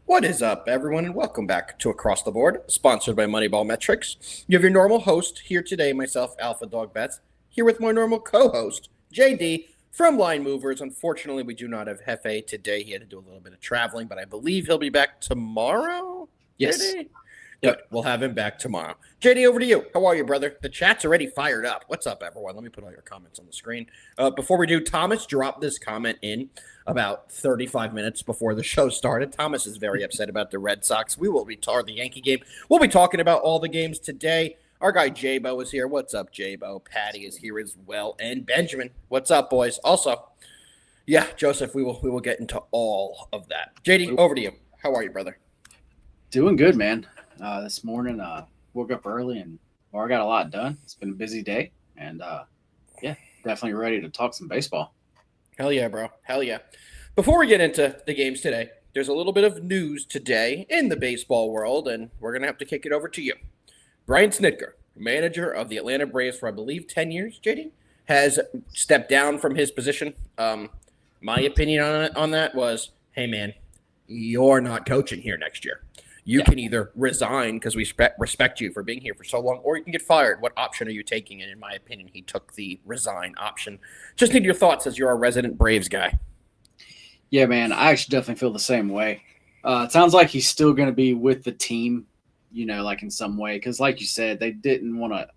What is up, everyone, and welcome back to Across the Board, sponsored by Moneyball Metrics. You have your normal host here today, myself, AlphaDog Bets, here with my normal co-host, JD, from Line Movers. Unfortunately, we do not have Hefe today. He had to do a little bit of traveling, but I believe he'll be back tomorrow. Yes. JD? Good. We'll have him back tomorrow. JD, over to you. How are you, brother? The chat's already fired up. What's up, everyone? Let me put all your comments on the screen. Before we do, Thomas dropped this comment in about 35 minutes before the show started. Thomas is very upset about the Red Sox. We will be the Yankee game. We'll be talking about all the games today. Our guy J-Bo is here. What's up, J-Bo? Patty is here as well. And Benjamin. What's up, boys? Also, yeah, Joseph, we will get into all of that. JD, over to you. How are you, brother? Doing good, man. This morning, woke up early and I got a lot done. It's been a busy day, and yeah, definitely ready to talk some baseball. Hell yeah, bro. Hell yeah. Before we get into the games today, there's a little bit of news today in the baseball world, and we're going to have to kick it over to you. Brian Snitker, manager of the Atlanta Braves for, I believe, 10 years, JD, has stepped down from his position. My opinion on that was, hey, man, you're not coaching here next year. You can either resign because we respect you for being here for so long, or you can get fired. What option are you taking? And in my opinion, he took the resign option. Just need your thoughts as you're a resident Braves guy. Yeah, man, I actually definitely feel the same way. It sounds like he's still going to be with the team, like in some way. Because like you said, they didn't want to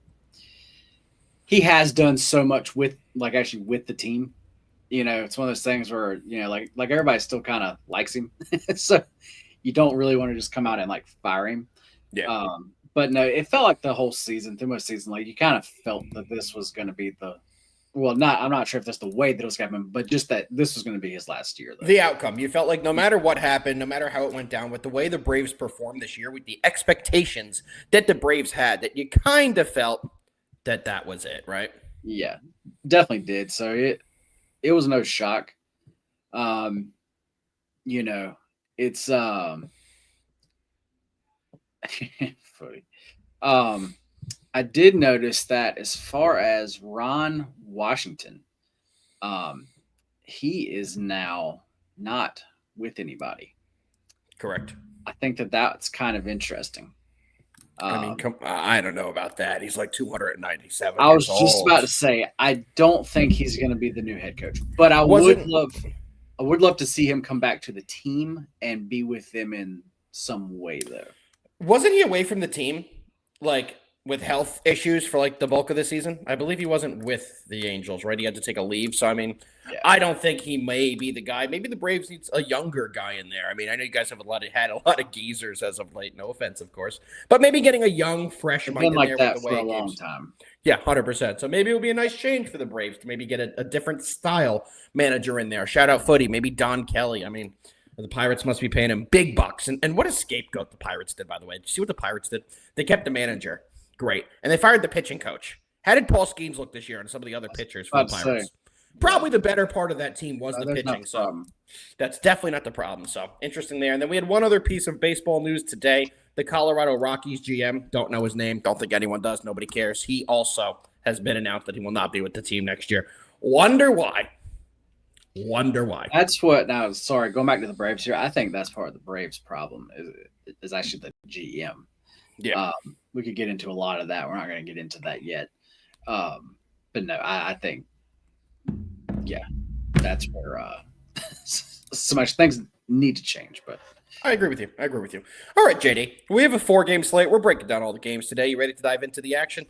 – he has done so much with the team. It's one of those things where, like everybody still kind of likes him. So – you don't really want to just come out and fire him. Yeah. But no, it felt like the whole season, through most season, you kind of felt that this was going to be I'm not sure if that's the way that it was going to happen, but just that this was going to be his last year. The outcome. You felt like no matter what happened, no matter how it went down, with the way the Braves performed this year, with the expectations that the Braves had, that you kind of felt that was it, right? Yeah, definitely did. So it was no shock. It's funny. I did notice that as far as Ron Washington, he is now not with anybody. Correct. I think that's kind of interesting. I don't know about that. He's like 297. I was just about to say, I don't think he's going to be the new head coach, but I would love to see him come back to the team and be with them in some way, though. Wasn't he away from the team, with health issues for, the bulk of the season? I believe he wasn't with the Angels, right? He had to take a leave. So, I don't think he may be the guy. Maybe the Braves needs a younger guy in there. I know you guys have had a lot of geezers as of late. No offense, of course. But maybe getting a young, fresh mind in there that with the way for a long time. Yeah, 100%. So maybe it would be a nice change for the Braves to maybe get a different style manager in there. Shout out Footy, maybe Don Kelly. The Pirates must be paying him big bucks. And what a scapegoat the Pirates did, by the way. Did you see what the Pirates did? They kept the manager. Great. And they fired the pitching coach. How did Paul Skeens look this year and some of the other pitchers for the Pirates? Probably the better part of that team was the pitching. So that's definitely not the problem. So interesting there. And then we had one other piece of baseball news today. The Colorado Rockies GM, don't know his name. Don't think anyone does. Nobody cares. He also has been announced that he will not be with the team next year. Wonder why. That's what. Now, sorry, going back to the Braves here. I think that's part of the Braves' problem is actually the GM. Yeah, we could get into a lot of that. We're not going to get into that yet. But no, I think, yeah, that's where so much things need to change. But I agree with you. All right, JD, we have a 4-game slate. We're breaking down all the games today. You ready to dive into the action?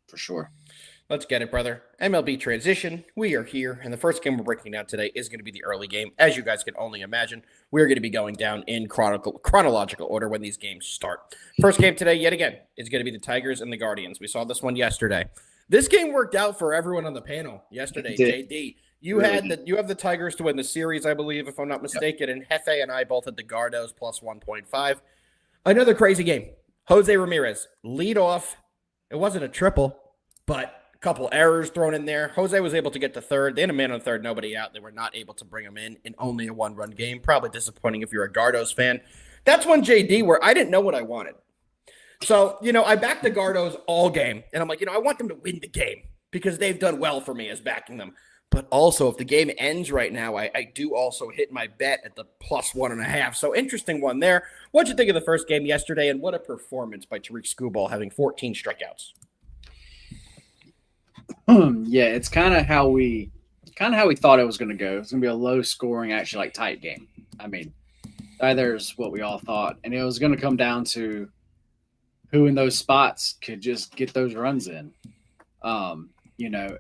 For sure. Let's get it, brother. MLB transition. We are here, and the first game we're breaking down today is going to be the early game. As you guys can only imagine, we're going to be going down in chronological order when these games start. First game today, yet again, is going to be the Tigers and the Guardians. We saw this one yesterday. This game worked out for everyone on the panel yesterday. JD, you have the Tigers to win the series, I believe, if I'm not mistaken, and Hefe and I both had the Gardos plus 1.5. Another crazy game. Jose Ramirez, lead off. It wasn't a triple, but couple errors thrown in there. Jose was able to get to third. They had a man on third, nobody out. They were not able to bring him in only a 1-run game. Probably disappointing if you're a Gardos fan. That's one, JD, where I didn't know what I wanted. So, I backed the Gardos all game. And I'm like, I want them to win the game because they've done well for me as backing them. But also, if the game ends right now, I do also hit my bet at the +1.5. So interesting one there. What'd you think of the first game yesterday, and what a performance by Tariq Skubal having 14 strikeouts? Yeah, it's kind of how we thought it was going to go. It's going to be a low scoring, actually like tight game. I mean, there's what we all thought, and it was going to come down to who in those spots could just get those runs in.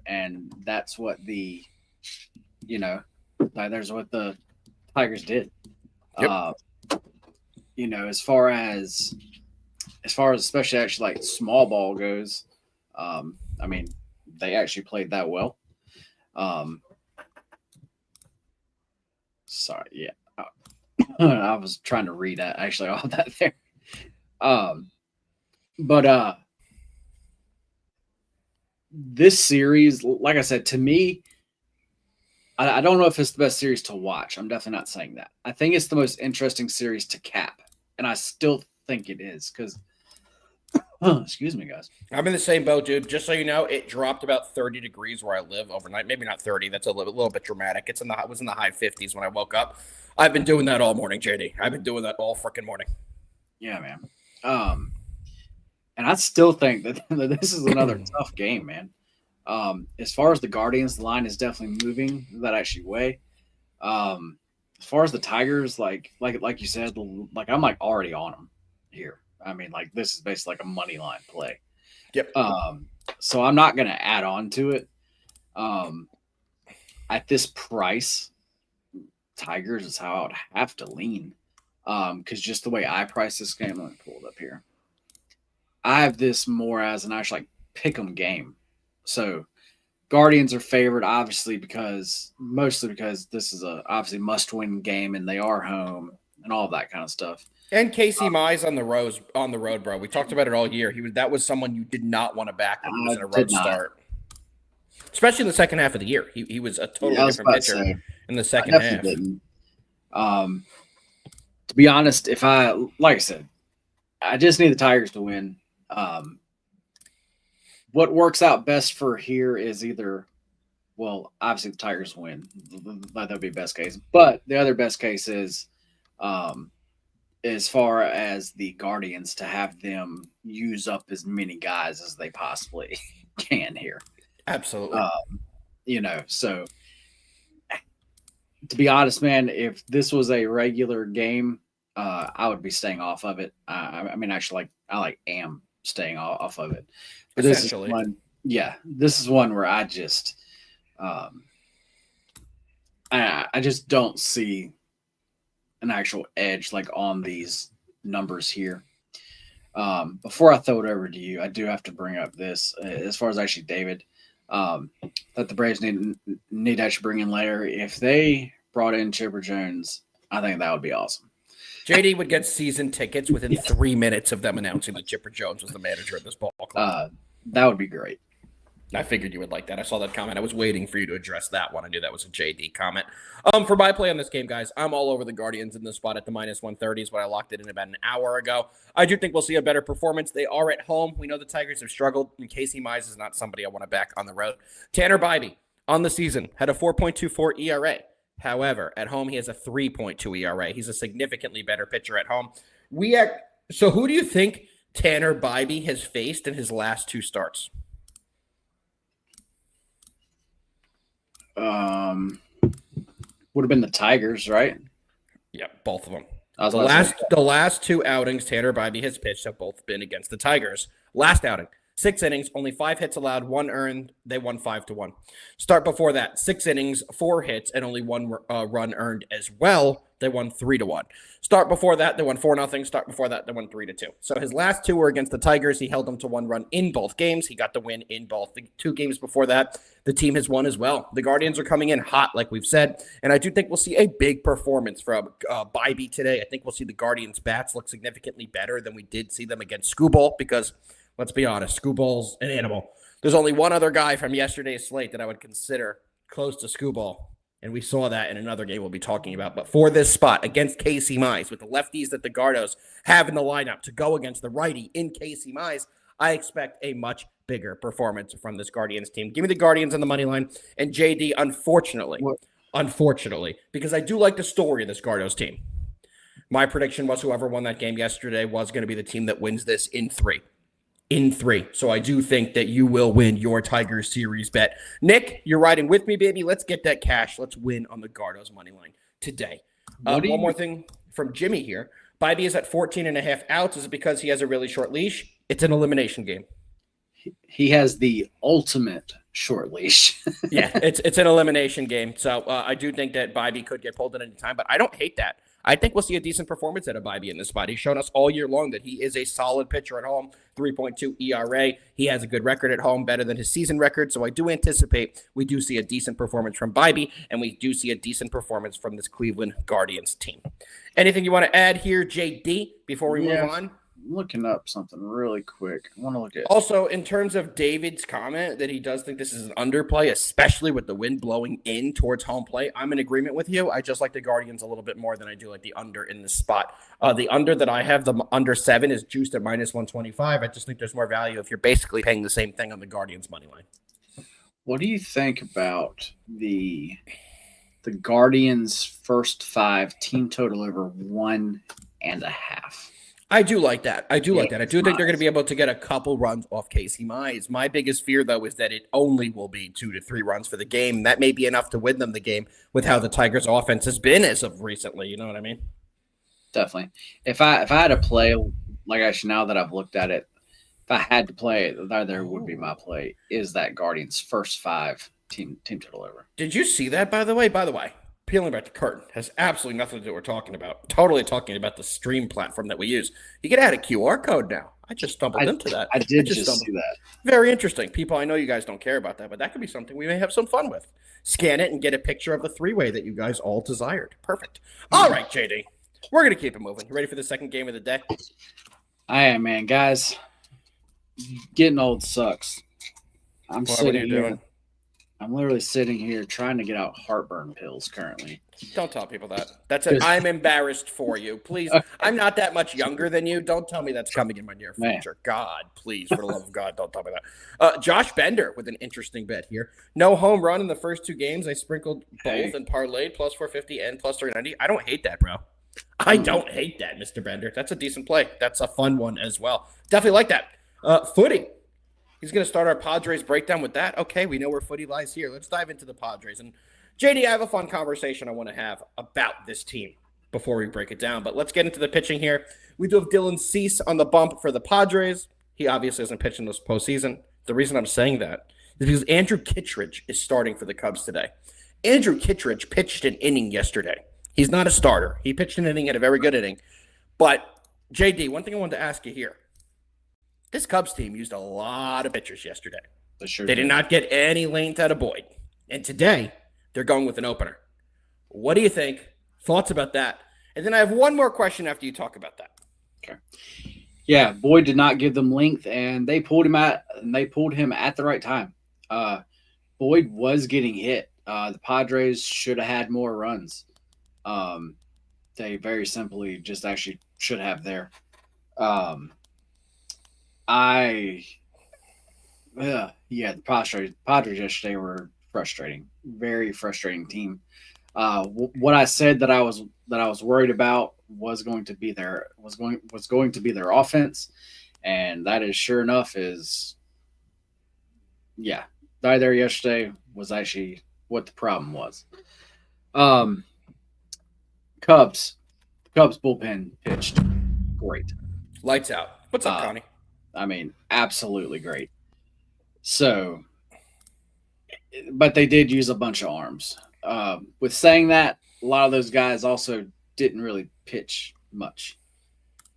And that's what there's what the Tigers did. Yep. As far as especially actually like small ball goes, I mean, they actually played that well. Sorry, yeah. I was trying to read actually all that there. But this series, like I said, to me, I don't know if it's the best series to watch. I'm definitely not saying that. I think it's the most interesting series to cap, and I still think it is because, excuse me, guys. I'm in the same boat, dude. Just so you know, it dropped about 30 degrees where I live overnight. Maybe not 30. That's a little bit dramatic. It was in the high 50s when I woke up. I've been doing that all morning, JD. I've been doing that all freaking morning. Yeah, man. And I still think that this is another tough game, man. As far as the Guardians, the line is definitely moving that actually way. As far as the Tigers, like you said, like I'm like already on them here. I mean, like this is basically like a money line play. Yep. So I'm not going to add on to it. At this price, Tigers is how I would have to lean. Because just the way I price this game, let me pull it up here. I have this more as an actual like pick 'em game. So Guardians are favored, obviously, mostly because this is a obviously must-win game and they are home and all that kind of stuff. And Casey Mize on the road, bro. We talked about it all year. That was someone you did not want to back when he was in a road start, especially in the second half of the year. He was a totally different pitcher in the second half. Didn't. To be honest, like I said, I just need the Tigers to win. What works out best for here is obviously the Tigers win. That would be best case. But the other best case is, as far as the Guardians, to have them use up as many guys as they possibly can here. Absolutely. So to be honest, man, if this was a regular game, I would be staying off of it. I mean, actually, I am staying off of it. But this is one where I just, I just don't see an actual edge like on these numbers here. Before I throw it over to you, I do have to bring up this as far as actually David, that the Braves need to actually bring in later. If they brought in Chipper Jones, I think that would be awesome. JD would get season tickets within 3 minutes of them announcing that Chipper Jones was the manager of this ball club. That would be great. I figured you would like that. I saw that comment. I was waiting for you to address that one. I knew that was a JD comment. For my play on this game, guys, I'm all over the Guardians in this spot at the -130s, but I locked it in about an hour ago. I do think we'll see a better performance. They are at home. We know the Tigers have struggled, and Casey Mize is not somebody I want to back on the road. Tanner Bybee on the season had a 4.24 ERA. However, at home, he has a 3.2 ERA. He's a significantly better pitcher at home. So who do you think Tanner Bybee has faced in his last 2 starts? Would have been the Tigers, right? Yeah, both of them. The last 2 outings Tanner Bybee has pitched have both been against the Tigers. Last outing, 6 innings, only 5 hits allowed, 1 earned. They won 5-1. Start before that, 6 innings, 4 hits, and only 1 run earned as well. They won 3-1. Start before that, they won 4-0. Start before that, they won 3-2. So his last 2 were against the Tigers. He held them to 1 run in both games. He got the win in both. The 2 games before that, the team has won as well. The Guardians are coming in hot, like we've said, and I do think we'll see a big performance from Bybee today. I think we'll see the Guardians' bats look significantly better than we did see them against Skubal because, let's be honest, Skubal's an animal. There's only one other guy from yesterday's slate that I would consider close to Skubal, and we saw that in another game we'll be talking about. But for this spot against Casey Mize, with the lefties that the Gardos have in the lineup to go against the righty in Casey Mize, I expect a much bigger performance from this Guardians team. Give me the Guardians on the money line. And JD, unfortunately, because I do like the story of this Guardians team, my prediction was whoever won that game yesterday was going to be the team that wins this in 3. So I do think that you will win your Tigers series bet. Nick, you're riding with me, baby. Let's get that cash. Let's win on the Gardos money line today. One more thing from Jimmy here. Bybee is at 14.5 outs. Is it because he has a really short leash? It's an elimination game. He has the ultimate short leash. Yeah, it's an elimination game. So I do think that Bybee could get pulled at any time, but I don't hate that. I think we'll see a decent performance out of Bybee in this spot. He's shown us all year long that he is a solid pitcher at home, 3.2 ERA. He has a good record at home, better than his season record. So I do anticipate we do see a decent performance from Bybee, and we do see a decent performance from this Cleveland Guardians team. Anything you want to add here, JD, before we move on? I'm looking up something really quick. I want to look at also in terms of David's comment that he does think this is an underplay, especially with the wind blowing in towards home plate. I'm in agreement with you. I just like the Guardians a little bit more than I do like the under in this spot. The under that I have, the under 7, is juiced at minus 125. I just think there's more value if you're basically paying the same thing on the Guardians money line. What do you think about the Guardians' first 5 team total over 1.5? I do like that. I do think they're going to be able to get a couple runs off Casey Mize. My biggest fear, though, is that it only will be 2 to 3 runs for the game. That may be enough to win them the game with how the Tigers' offense has been as of recently. You know what I mean? Definitely. If I had to play, like actually now that I've looked at it, if I had to play, there would be my play, is that Guardians' first 5 team total over. Did you see that, by the way? Peeling back the curtain has absolutely nothing to do with what we're talking about. Totally talking about the stream platform that we use. You can add a QR code now. I just stumbled into that. I did just see that. Very interesting. People, I know you guys don't care about that, but that could be something we may have some fun with. Scan it and get a picture of the 3-way that you guys all desired. Perfect. All right, JD. We're going to keep it moving. You ready for the second game of the day? I am, man. Guys, getting old sucks. I'm sitting here. Doing? I'm literally sitting here trying to get out heartburn pills currently. Don't tell people that. That's it. I'm embarrassed for you. Please. I'm not that much younger than you. Don't tell me that's coming in my near future. Man. God, please, for the love of God, don't tell me that. Josh Bender with an interesting bet here. No home run in the first 2 games. I sprinkled both and parlayed plus 450 and plus 390. I don't hate that, bro. I don't hate that, Mr. Bender. That's a decent play. That's a fun one as well. Definitely like that. Footy. He's going to start our Padres breakdown with that. Okay, we know where Footy lies here. Let's dive into the Padres. And JD, I have a fun conversation I want to have about this team before we break it down. But let's get into the pitching here. We do have Dylan Cease on the bump for the Padres. He obviously hasn't pitched in this postseason. The reason I'm saying that is because Andrew Kittredge is starting for the Cubs today. Andrew Kittredge pitched an inning yesterday. He's not a starter. He pitched an inning, had a very good inning. But, JD, one thing I wanted to ask you here. This Cubs team used a lot of pitchers yesterday. They did not get any length out of Boyd. And today, they're going with an opener. What do you think? Thoughts about that? And then I have one more question after you talk about that. Okay. Yeah, Boyd did not give them length, and they pulled him at the right time. Boyd was getting hit. The Padres should have had more runs. They very simply just actually should have there. The Padres yesterday were frustrating, very frustrating team. What I said that I was worried about was going to be their offense, and that is sure enough there yesterday was actually what the problem was. Cubs bullpen pitched great. Lights out. What's up, Connie? I mean, absolutely great. So, but they did use a bunch of arms. With saying that, a lot of those guys also didn't really pitch much.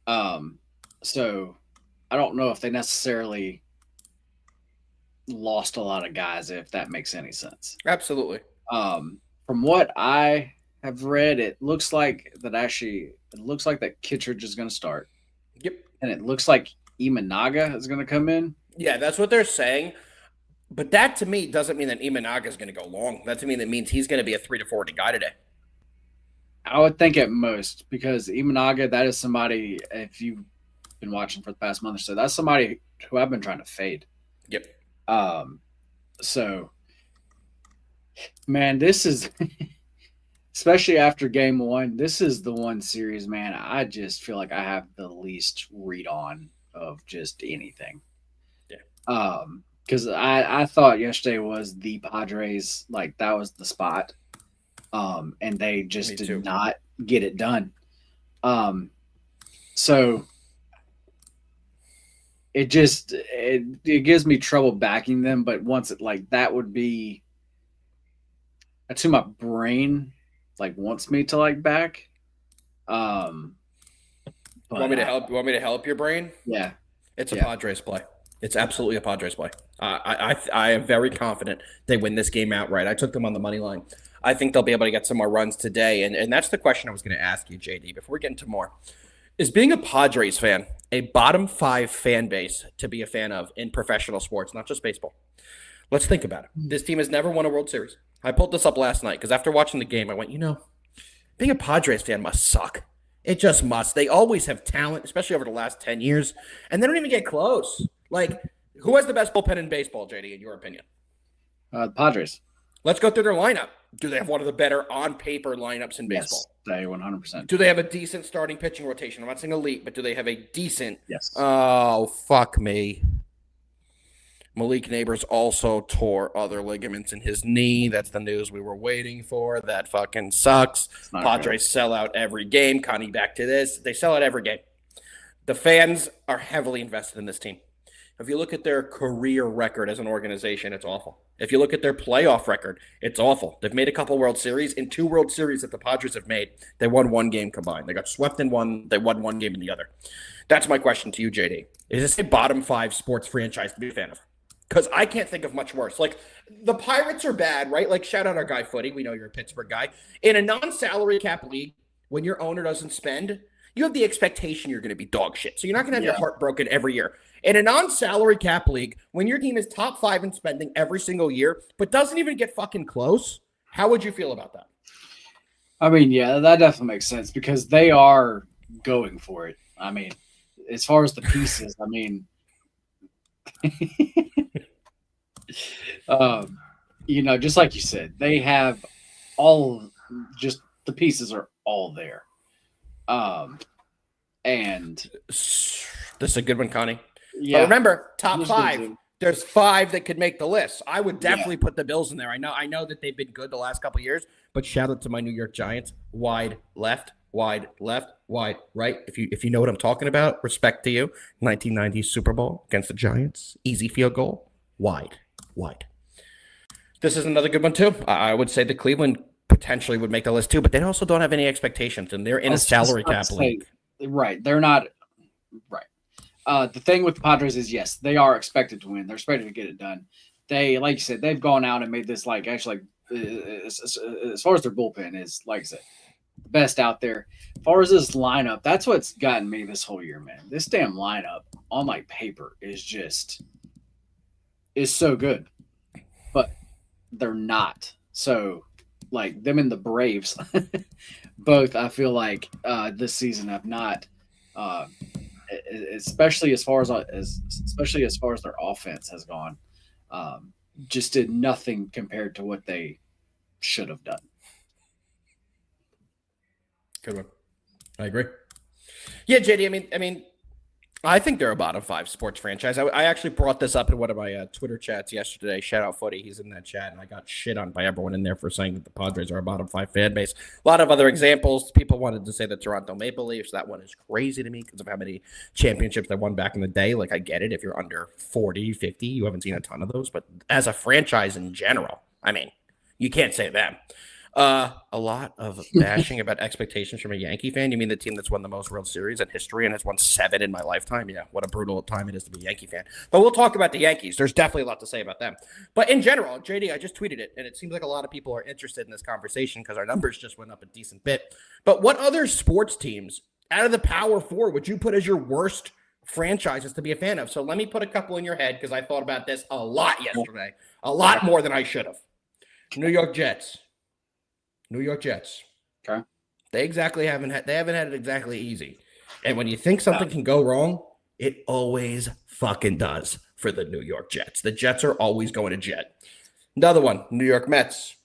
So I don't know if they necessarily lost a lot of guys, if that makes any sense. Absolutely. From what I have read, it looks like that Kittredge is going to start. Yep. And it looks like Imanaga is going to come in. Yeah, that's what they're saying. But that to me doesn't mean that Imanaga is going to go long. That to me that means he's going to be a 3 to 4 guy today. I would think at most, because Imanaga, that is somebody, if you've been watching for the past month or so, that's somebody who I've been trying to fade. Yep. So, man, this is especially after game one. This is the one series, man. I just feel like I have the least read on of just anything. Yeah. Because I thought yesterday was the Padres, like that was the spot. And they just Me did too. not get it done. So it just it gives me trouble backing them, but once it like that would be that's who my brain like wants me to like back. But Want me to help? Want me to help your brain? Yeah, It's a yeah. Padres play. It's absolutely a Padres play. I am very confident they win this game outright. I took them on the money line. I think they'll be able to get some more runs today, and that's the question I was going to ask you, JD. Before we get into more, is being a Padres fan a bottom 5 fan base to be a fan of in professional sports, not just baseball? Let's think about it. This team has never won a World Series. I pulled this up last night because after watching the game, I went, being a Padres fan must suck. It just must. They always have talent, especially over the last 10 years, and they don't even get close. Like, who has the best bullpen in baseball, JD, in your opinion? The Padres. Let's go through their lineup. Do they have one of the better on-paper lineups in baseball? Yes, they 100%. Do they have a decent starting pitching rotation? I'm not saying elite, but do they have a decent? Yes. Oh, fuck me. Malik Neighbors also tore other ligaments in his knee. That's the news we were waiting for. That fucking sucks. Padres sell out every game. Connie, back to this. They sell out every game. The fans are heavily invested in this team. If you look at their career record as an organization, it's awful. If you look at their playoff record, it's awful. They've made a couple World Series. In 2 World Series that the Padres have made, they won 1 game combined. They got swept in one. They won 1 game in the other. That's my question to you, JD. Is this a bottom 5 sports franchise to be a fan of? Because I can't think of much worse. Like, the Pirates are bad, right? Like, shout out our guy Footy. We know you're a Pittsburgh guy. In a non-salary cap league, when your owner doesn't spend, you have the expectation you're going to be dog shit. So you're not going to have your heart broken every year. In a non-salary cap league, when your team is top 5 in spending every single year, but doesn't even get fucking close, how would you feel about that? I mean, yeah, that definitely makes sense because they are going for it. I mean, as far as the pieces, I mean, just like you said, they have just the pieces are all there. And this is a good one, Connie. Yeah, but remember, top 5. There's 5 that could make the list. I would definitely put the Bills in there. I know that they've been good the last couple of years, but shout out to my New York Giants. Wide left, wide right. If you know what I'm talking about, respect to you. 1990 Super Bowl against the Giants, easy field goal, wide. This is another good one too. I would say the Cleveland potentially would make the list too, but they also don't have any expectations, and they're in a salary cap league. Right, they're not right. The thing with the Padres is, yes, they are expected to win. They're expected to get it done. They, like you said, they've gone out and made this as far as their bullpen is, like I said, the best out there. As far as this lineup, that's what's gotten me this whole year, man. This damn lineup on my paper is so good, but they're not. So, like them and the Braves, both I feel like this season have not. Especially as far as their offense has gone, just did nothing compared to what they should have done. Good one. I agree. Yeah, JD. I think they're a bottom 5 sports franchise. I actually brought this up in one of my Twitter chats yesterday. Shout out Footy. He's in that chat, and I got shit on by everyone in there for saying that the Padres are a bottom 5 fan base. A lot of other examples. People wanted to say the Toronto Maple Leafs. That one is crazy to me because of how many championships they won back in the day. Like, I get it. If you're under 40, 50, you haven't seen a ton of those. But as a franchise in general, you can't say them. A lot of bashing about expectations from a Yankee fan. You mean the team that's won the most World Series in history and has won 7 in my lifetime? Yeah, what a brutal time it is to be a Yankee fan. But we'll talk about the Yankees. There's definitely a lot to say about them. But in general, JD, I just tweeted it, and it seems like a lot of people are interested in this conversation because our numbers just went up a decent bit. But what other sports teams out of the Power 4 would you put as your worst franchises to be a fan of? So let me put a couple in your head because I thought about this a lot yesterday. A lot more than I should have. New York Jets. Okay. They haven't had it exactly easy. And when you think something can go wrong, It always fucking does for the New York Jets. The Jets are always going to jet. Another one, New York Mets.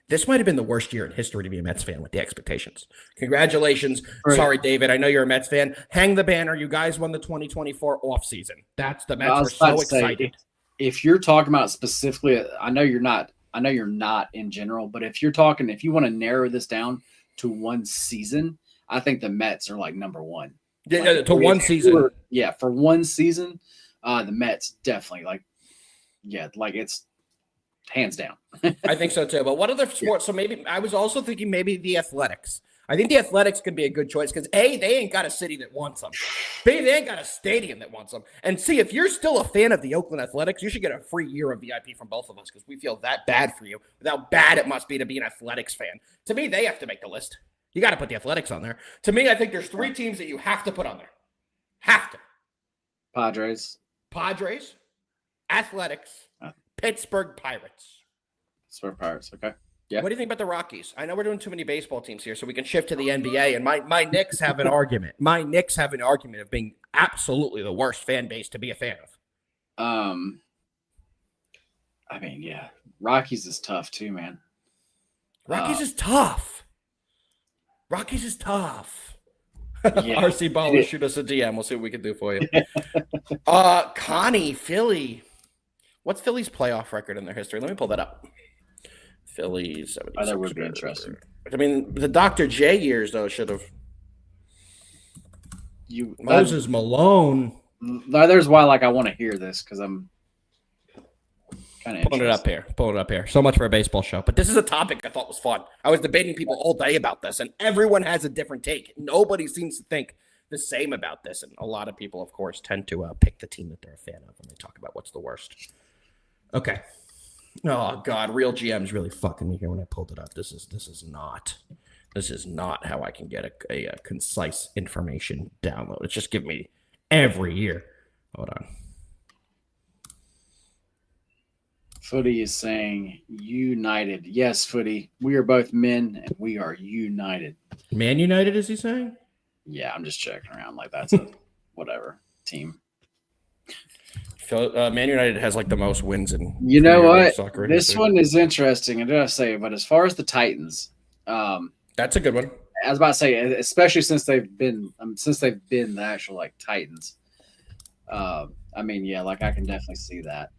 This might have been the worst year in history to be a Mets fan with the expectations. Congratulations. Right. Sorry, David. I know you're a Mets fan. Hang the banner. You guys won the 2024 offseason. That's the Mets were so excited. If you're talking about specifically, I know you're not in general, but if you want to narrow this down to one season, I think the Mets are like number one. Yeah, to one season. For one season, the Mets definitely it's hands down. I think so too. But what other sports? So maybe I was also thinking maybe the Athletics. I think the Athletics could be a good choice because A, they ain't got a city that wants them. B, they ain't got a stadium that wants them. And C, if you're still a fan of the Oakland Athletics, you should get a free year of VIP from both of us because we feel that bad for you with how bad it must be to be an Athletics fan. To me, they have to make the list. You got to put the Athletics on there. To me, I think there's 3 teams that you have to put on there. Have to. Padres, Athletics, Pittsburgh Pirates. Pittsburgh Pirates, okay. Yeah. What do you think about the Rockies? I know we're doing too many baseball teams here, so we can shift to the NBA. And my Knicks have an argument. My Knicks have an argument of being absolutely the worst fan base to be a fan of. I mean, yeah, Rockies is tough too, man. Rockies is tough. Rockies is tough. Yeah. RC Baller, shoot us a DM. We'll see what we can do for you. Connie, Philly. What's Philly's playoff record in their history? Let me pull that up. Phillies. That would be interesting. I mean, the Dr. J years, though, should have. Moses Malone. There's why, I want to hear this because I'm kind of pulling it up here. So much for a baseball show. But this is a topic I thought was fun. I was debating people all day about this, and everyone has a different take. Nobody seems to think the same about this. And a lot of people, of course, tend to pick the team that they're a fan of when they talk about what's the worst. Okay. Oh God, Real GM's really fucking me here when I pulled it up. This is not how I can get a concise information download. It's just giving me every year. Hold on. Footy is saying united. Yes, Footy. We are both men and we are united. Man United, is he saying? Yeah, I'm just checking around that's a whatever team. Man United has the most wins in. You know what? This one is interesting. I did say, but as far as the Titans, that's a good one. I was about to say, especially since they've been the actual Titans. I mean, yeah, I can definitely see that.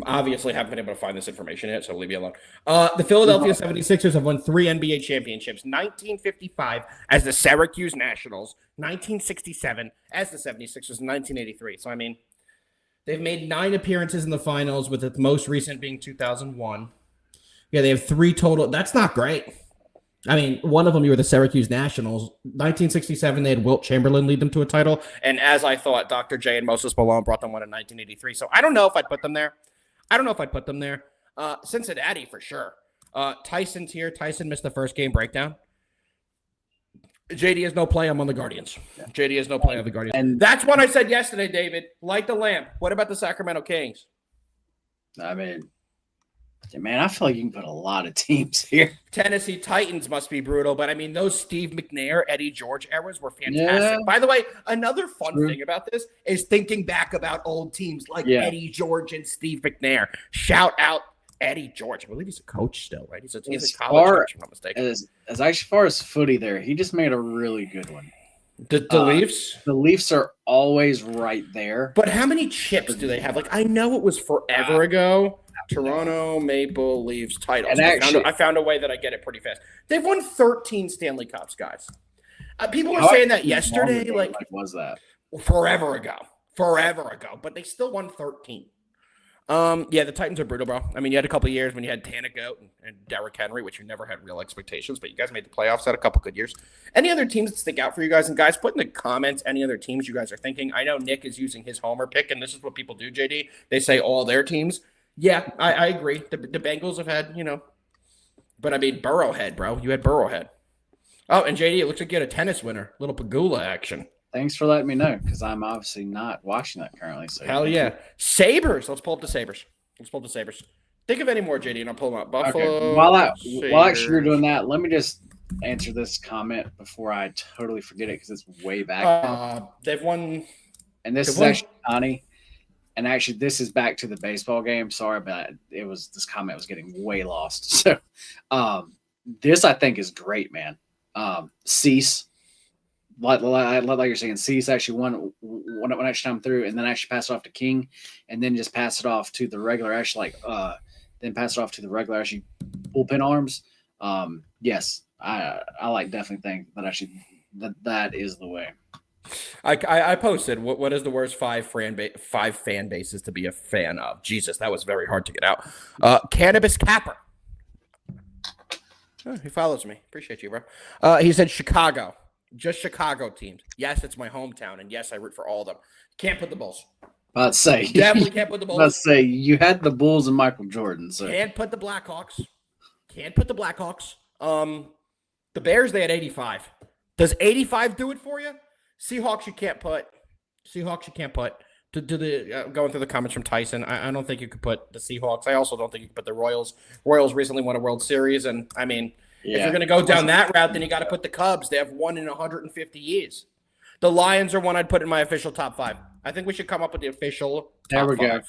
Obviously haven't been able to find this information yet, so leave me alone. The Philadelphia 76ers have won 3 NBA championships. 1955 as the Syracuse Nationals, 1967 as the 76ers, and 1983. So, I mean, they've made 9 appearances in the finals, with the most recent being 2001. Yeah, they have 3 total. That's not great. I mean, one of them, you were the Syracuse Nationals. 1967, they had Wilt Chamberlain lead them to a title. And as I thought, Dr. J and Moses Malone brought them one in 1983. So I don't know if I'd put them there. Cincinnati, for sure. Tyson's here. Tyson missed the first game breakdown. JD has no play. I'm on the Guardians. Yeah. JD has no play on the Guardians. And that's what I said yesterday, David. Light the lamp. What about the Sacramento Kings? I mean, man, I feel like you can put a lot of teams here. Tennessee Titans must be brutal, but I mean, those Steve McNair, Eddie George eras were fantastic. Yeah. By the way, another fun thing about this is thinking back about old teams like Eddie George and Steve McNair. Shout out Eddie George. I believe he's a coach still, right? He's a college coach, if I'm not mistaken. As far as footy there, he just made a really good one. The Leafs? The Leafs are always right there. But how many chips do they have? I know it was forever ago. Toronto Maple Leafs titles. And actually, I found a way that I get it pretty fast. They've won 13 Stanley Cups, guys. People were saying that yesterday. Was that? Forever ago. But they still won 13. Yeah, the Titans are brutal, bro. I mean, you had a couple of years when you had Tannehill and Derrick Henry, which you never had real expectations, but you guys made the playoffs, had a couple good years. Any other teams that stick out for you guys? And guys, put in the comments any other teams you guys are thinking. I know Nick is using his homer pick, and this is what people do, JD. They say all their teams. Yeah, I agree. The Bengals have had, but I mean, Burrowhead, bro. You had Burrowhead. Oh, and JD, it looks like you had a tennis winner. Little Pagula action. Thanks for letting me know, because I'm obviously not watching that currently. So hell yeah. Sabres. Let's pull up the Sabres. Think of any more, JD, and I'll pull them up. Buffalo. Okay. While actually you're doing that, let me just answer this comment before I totally forget it because it's way back now. They've won. And this is actually Connie. And actually, this is back to the baseball game. Sorry, but this comment was getting way lost. So, this I think is great, man. Cease, like you're saying, Cease actually won extra time through, and then actually passed it off to King, and then just passed it off to the regular. Actually, then pass it off to the regular actually bullpen arms. Yes, I like definitely think that actually that is the way. I posted what is the worst five fan bases to be a fan of. Jesus, that was very hard to get out. Cannabis Capper. Oh, he follows me. Appreciate you, bro. He said Chicago. Just Chicago teams. Yes, it's my hometown, and yes, I root for all of them. Can't put the Bulls. Let's say definitely can't put the Bulls. Let's say you had the Bulls and Michael Jordan. So can't put the Blackhawks. Can't put the Blackhawks. The Bears, they had 85. Does 85 do it for you? Seahawks, you can't put. To the going through the comments from Tyson, I don't think you could put the Seahawks. I also don't think you could put the Royals. Royals recently won a World Series, and I mean, if you're going to go down that route, then you got to put the Cubs. They have won in 150 years. The Lions are one I'd put in my official top 5. I think we should come up with the official top 5. Go.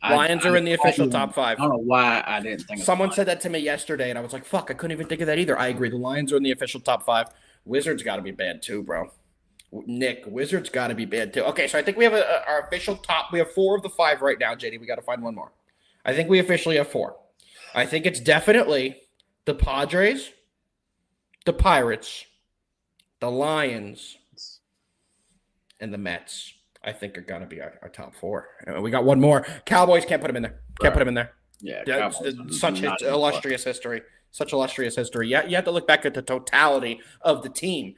Lions are in the official top 5. I don't know why I didn't think of Someone said that to me yesterday, and I was like, fuck, I couldn't even think of that either. I agree. The Lions are in the official top 5. Wizards got to be bad too, bro. Nick, Wizards got to be bad too. Okay, so I think we have our official top. We have 4 of the 5 right now, JD. We got to find one more. I think we officially have 4. I think it's definitely the Padres, the Pirates, the Lions, and the Mets. I think are going to be our top 4. We got one more. Cowboys, can't put them in there. Can't put them in there. Yeah, such illustrious history. Such illustrious history. Yeah, you have to look back at the totality of the team.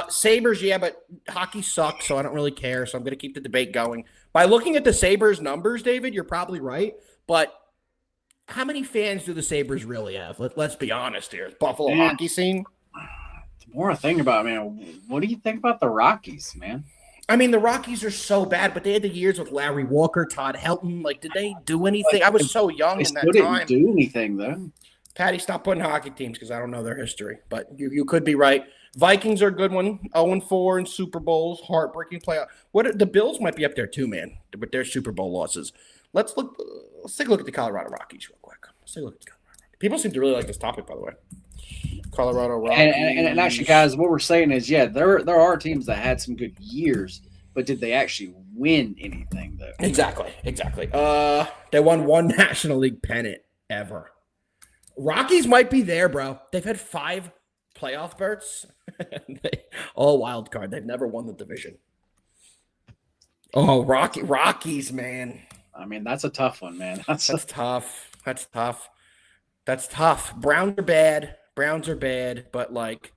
Sabres, yeah, but hockey sucks, so I don't really care. So I'm going to keep the debate going. By looking at the Sabres numbers, David, you're probably right. But how many fans do the Sabres really have? Let's be honest here. Buffalo hockey scene. The more I think about it, man, what do you think about the Rockies, man? I mean, the Rockies are so bad, but they had the years with Larry Walker, Todd Helton. Like, did they do anything? I was so young in that time. They didn't do anything, though. Patty, stop putting hockey teams because I don't know their history. But you could be right. Vikings are a good one. 0-4 in Super Bowls. Heartbreaking playoff. The Bills might be up there too, man, with their Super Bowl losses. Let's take a look at the Colorado Rockies real quick. Let's take a look at the Colorado Rockies. People seem to really like this topic, by the way. Colorado Rockies. And actually, guys, what we're saying is, yeah, there are teams that had some good years, but did they actually win anything, though? Exactly. They won one National League pennant ever. Rockies might be there, bro. They've had 5 playoff berths. All wild card. They've never won the division. Oh, Rockies, man. I mean, that's a tough one, man. That's tough. That's tough. Browns are bad, but like,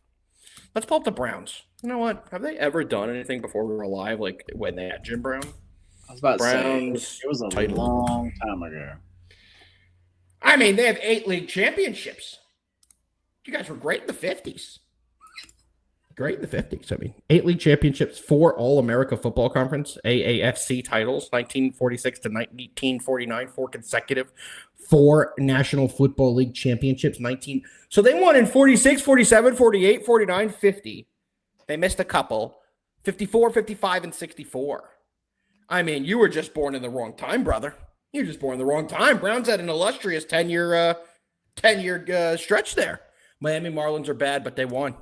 let's pull up the Browns. You know what? Have they ever done anything before we were alive? Like when they had Jim Brown? I was about to say it was a long time ago. I mean, they have 8 league championships. You guys were great in the 50s. Great in the 50s. I mean, 8 league championships, 4 All-America Football Conference, AAFC titles, 1946 to 1949, 4 consecutive, 4 National Football League championships, 19. So they won in 46, 47, 48, 49, 50. They missed a couple, 54, 55, and 64. I mean, you were just born in the wrong time, brother. You're just born in the wrong time. Browns had an illustrious 10-year stretch there. Miami Marlins are bad, but they won.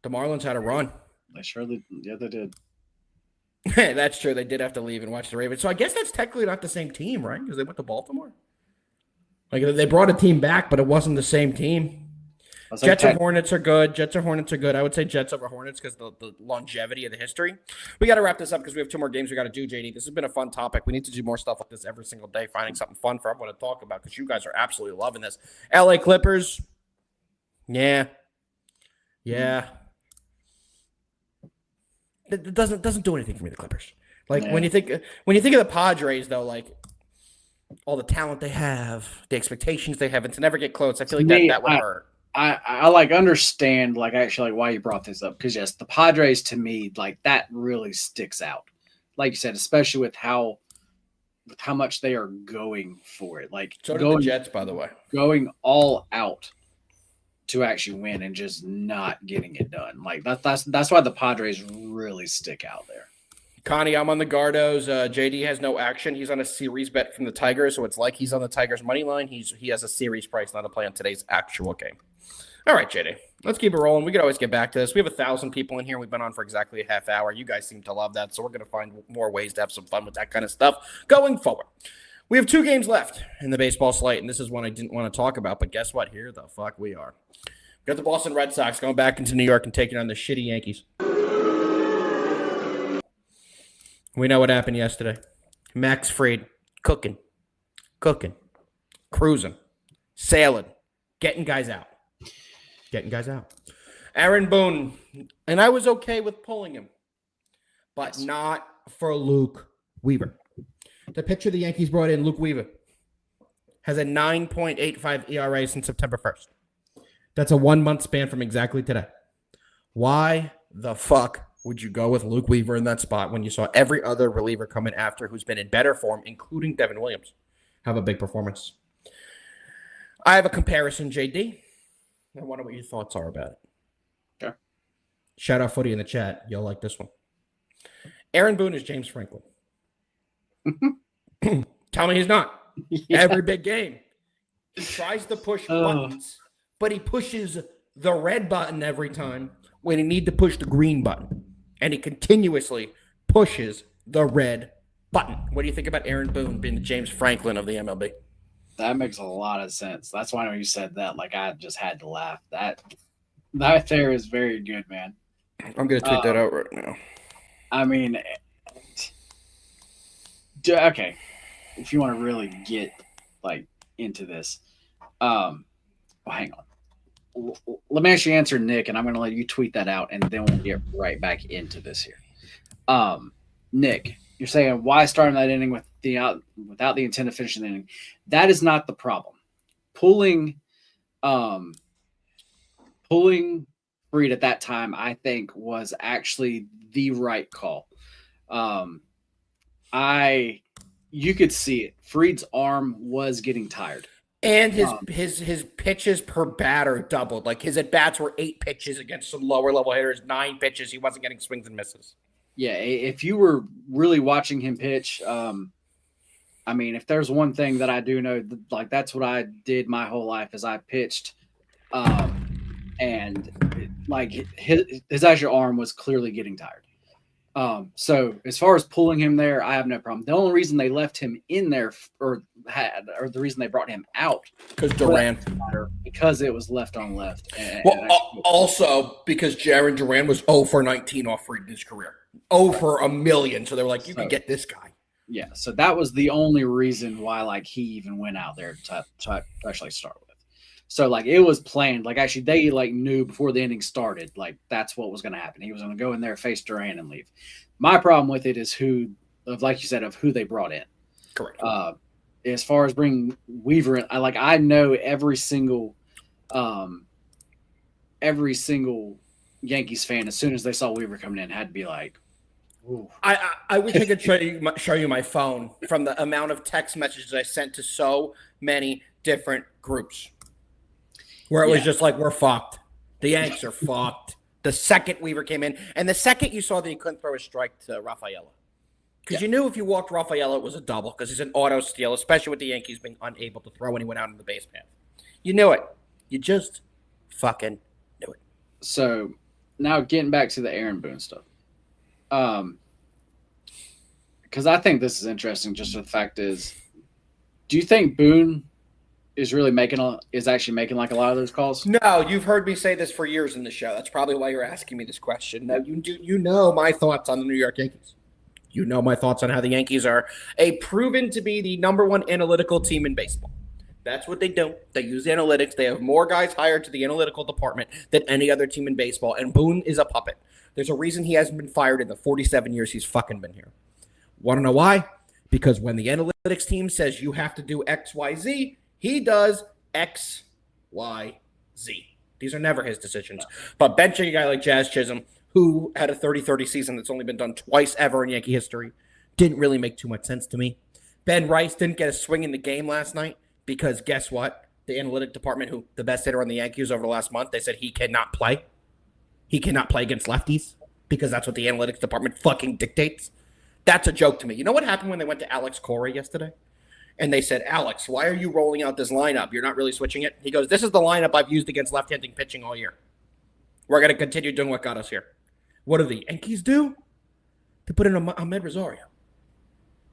The Marlins had a run. They did. That's true. They did have to leave and watch the Ravens. So I guess that's technically not the same team, right? Because they went to Baltimore. Like they brought a team back, but it wasn't the same team. Jets or Hornets are good. I would say Jets over Hornets because the longevity of the history. We got to wrap this up because we have 2 more games we got to do, JD. This has been a fun topic. We need to do more stuff like this every single day, finding something fun for everyone to talk about because you guys are absolutely loving this. LA Clippers. Yeah. It doesn't do anything for me, the Clippers. Like when you think of the Padres, though, like all the talent they have, the expectations they have, and to never get close, I feel like that would hurt. I like understand like actually like why you brought this up because yes, the Padres to me like that really sticks out. Like you said, especially with how much they are going for it. Like so did the Jets, by the way, going all out. to actually win and just not getting it done. Like that's why the Padres really stick out there. Connie, I'm on the Gardos. JD has no action. He's on a series bet from the Tigers, so it's like he's on the Tigers' money line. He has a series price, not a play on today's actual game. All right, JD, let's keep it rolling. We could always get back to this. We have 1,000 people in here. We've been on for exactly a half hour. You guys seem to love that, so we're going to find more ways to have some fun with that kind of stuff going forward. We have 2 games left in the baseball slate, and this is one I didn't want to talk about, but guess what? Here the fuck we are. We got the Boston Red Sox going back into New York and taking on the shitty Yankees. We know what happened yesterday. Max Fried, cooking, cruising, sailing, getting guys out. Aaron Boone, and I was okay with pulling him, but not for Luke Weaver. The pitcher the Yankees brought in, Luke Weaver, has a 9.85 ERA since September 1st. That's a 1-month span from exactly today. Why the fuck would you go with Luke Weaver in that spot when you saw every other reliever coming after who's been in better form, including Devin Williams, have a big performance? I have a comparison, JD. I wonder what your thoughts are about it. Sure. Shout out Footy in the chat. You'll like this one. Aaron Boone is James Franklin. Tell me he's not. Yeah. Every big game. He tries to push buttons, but he pushes the red button every time when he need to push the green button. And he continuously pushes the red button. What do you think about Aaron Boone being the James Franklin of the MLB? That makes a lot of sense. That's why when you said that, like, I just had to laugh. That there is very good, man. I'm going to tweet that out right now. I mean, okay, if you want to really get, like, into this, hang on. Let me actually answer Nick, and I'm going to let you tweet that out, and then we'll get right back into this here. Nick, you're saying why starting that inning without the intent of finishing the inning? That is not the problem. Pulling Fried at that time, I think, was actually the right call. You could see it. Fried's arm was getting tired. And his pitches per batter doubled. Like, his at-bats were 8 pitches against some lower-level hitters, 9 pitches. He wasn't getting swings and misses. Yeah, if you were really watching him pitch, I mean, if there's one thing that I do know, like, that's what I did my whole life is I pitched, and, like, his actual arm was clearly getting tired. So as far as pulling him there, I have no problem. The only reason they left him in there or the reason they brought him out because it was left on left. Also because Jaron Duran was 0 for 19 off Fried in his career. 0 for a million. So they were like, you can get this guy. Yeah. So that was the only reason why, like, he even went out there to actually start with. So, like, it was planned. Like, actually, they, like, knew before the inning started, like, that's what was going to happen. He was going to go in there, face Duran, and leave. My problem with it is like you said, of who they brought in. Correct. As far as bringing Weaver in, I know every single Yankees fan, as soon as they saw Weaver coming in, had to be like, ooh. I wish I could show you my phone from the amount of text messages I sent to so many different groups. Where it was just like, we're fucked. The Yanks are fucked. The second Weaver came in, and the second you saw that he couldn't throw a strike to Rafaela. Because you knew if you walked Rafaela, it was a double, because he's an auto steal, especially with the Yankees being unable to throw when he went out on the base path. You knew it. You just fucking knew it. So, now getting back to the Aaron Boone stuff. Because I think this is interesting, just the fact is, do you think Boone is actually making like a lot of those calls? No, you've heard me say this for years in the show. That's probably why you're asking me this question. No, you know my thoughts on the New York Yankees. You know my thoughts on how the Yankees are proven to be the number 1 analytical team in baseball. That's what they do. They use analytics. They have more guys hired to the analytical department than any other team in baseball, and Boone is a puppet. There's a reason he hasn't been fired in the 47 years he's fucking been here. Want to know why? Because when the analytics team says you have to do X, Y, Z, he does X, Y, Z. These are never his decisions. But benching a guy like Jazz Chisholm, who had a 30-30 season that's only been done twice ever in Yankee history, didn't really make too much sense to me. Ben Rice didn't get a swing in the game last night because guess what? the analytic department, who the best hitter on the Yankees over the last month, they said he cannot play. He cannot play against lefties because that's what the analytics department fucking dictates. That's a joke to me. You know what happened when they went to Alex Cora yesterday? And they said, Alex, why are you rolling out this lineup? You're not really switching it. He goes, this is the lineup I've used against left-handing pitching all year. We're going to continue doing what got us here. What do the Yankees do? They put in Ahmed Rosario.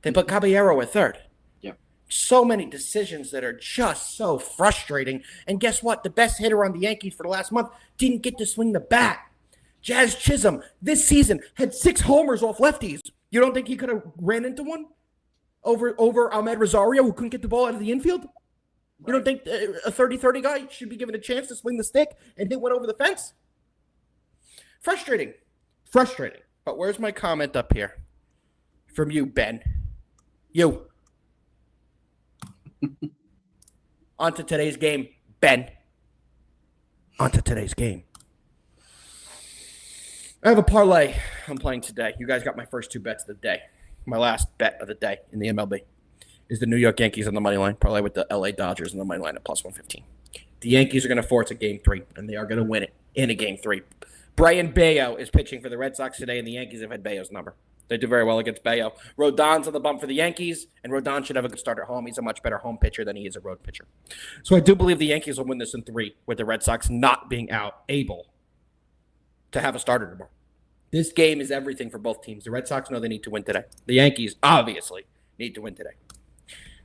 They put Caballero at third. Yep. So many decisions that are just so frustrating. And guess what? The best hitter on the Yankees for the last month didn't get to swing the bat. Jazz Chisholm this season had 6 homers off lefties. You don't think he could have ran into one over Ahmed Rosario, who couldn't get the ball out of the infield? You don't think a 30-30 guy should be given a chance to swing the stick and hit one over the fence? Frustrating. But where's my comment up here? From you, Ben. You. On to today's game, Ben. On to today's game. I have a parlay I'm playing today. You guys got my first 2 bets of the day. My last bet of the day in the MLB is the New York Yankees on the money line, parlay with the LA Dodgers on the money line at plus 115. The Yankees are going to force a game 3, and they are going to win it in a game 3. Brian Bayo is pitching for the Red Sox today, and the Yankees have had Bayo's number. They do very well against Bayo. Rodon's on the bump for the Yankees, and Rodon should have a good start at home. He's a much better home pitcher than he is a road pitcher. So I do believe the Yankees will win this in 3, with the Red Sox not being able to have a starter tomorrow. This game is everything for both teams. The Red Sox know they need to win today. The Yankees obviously need to win today.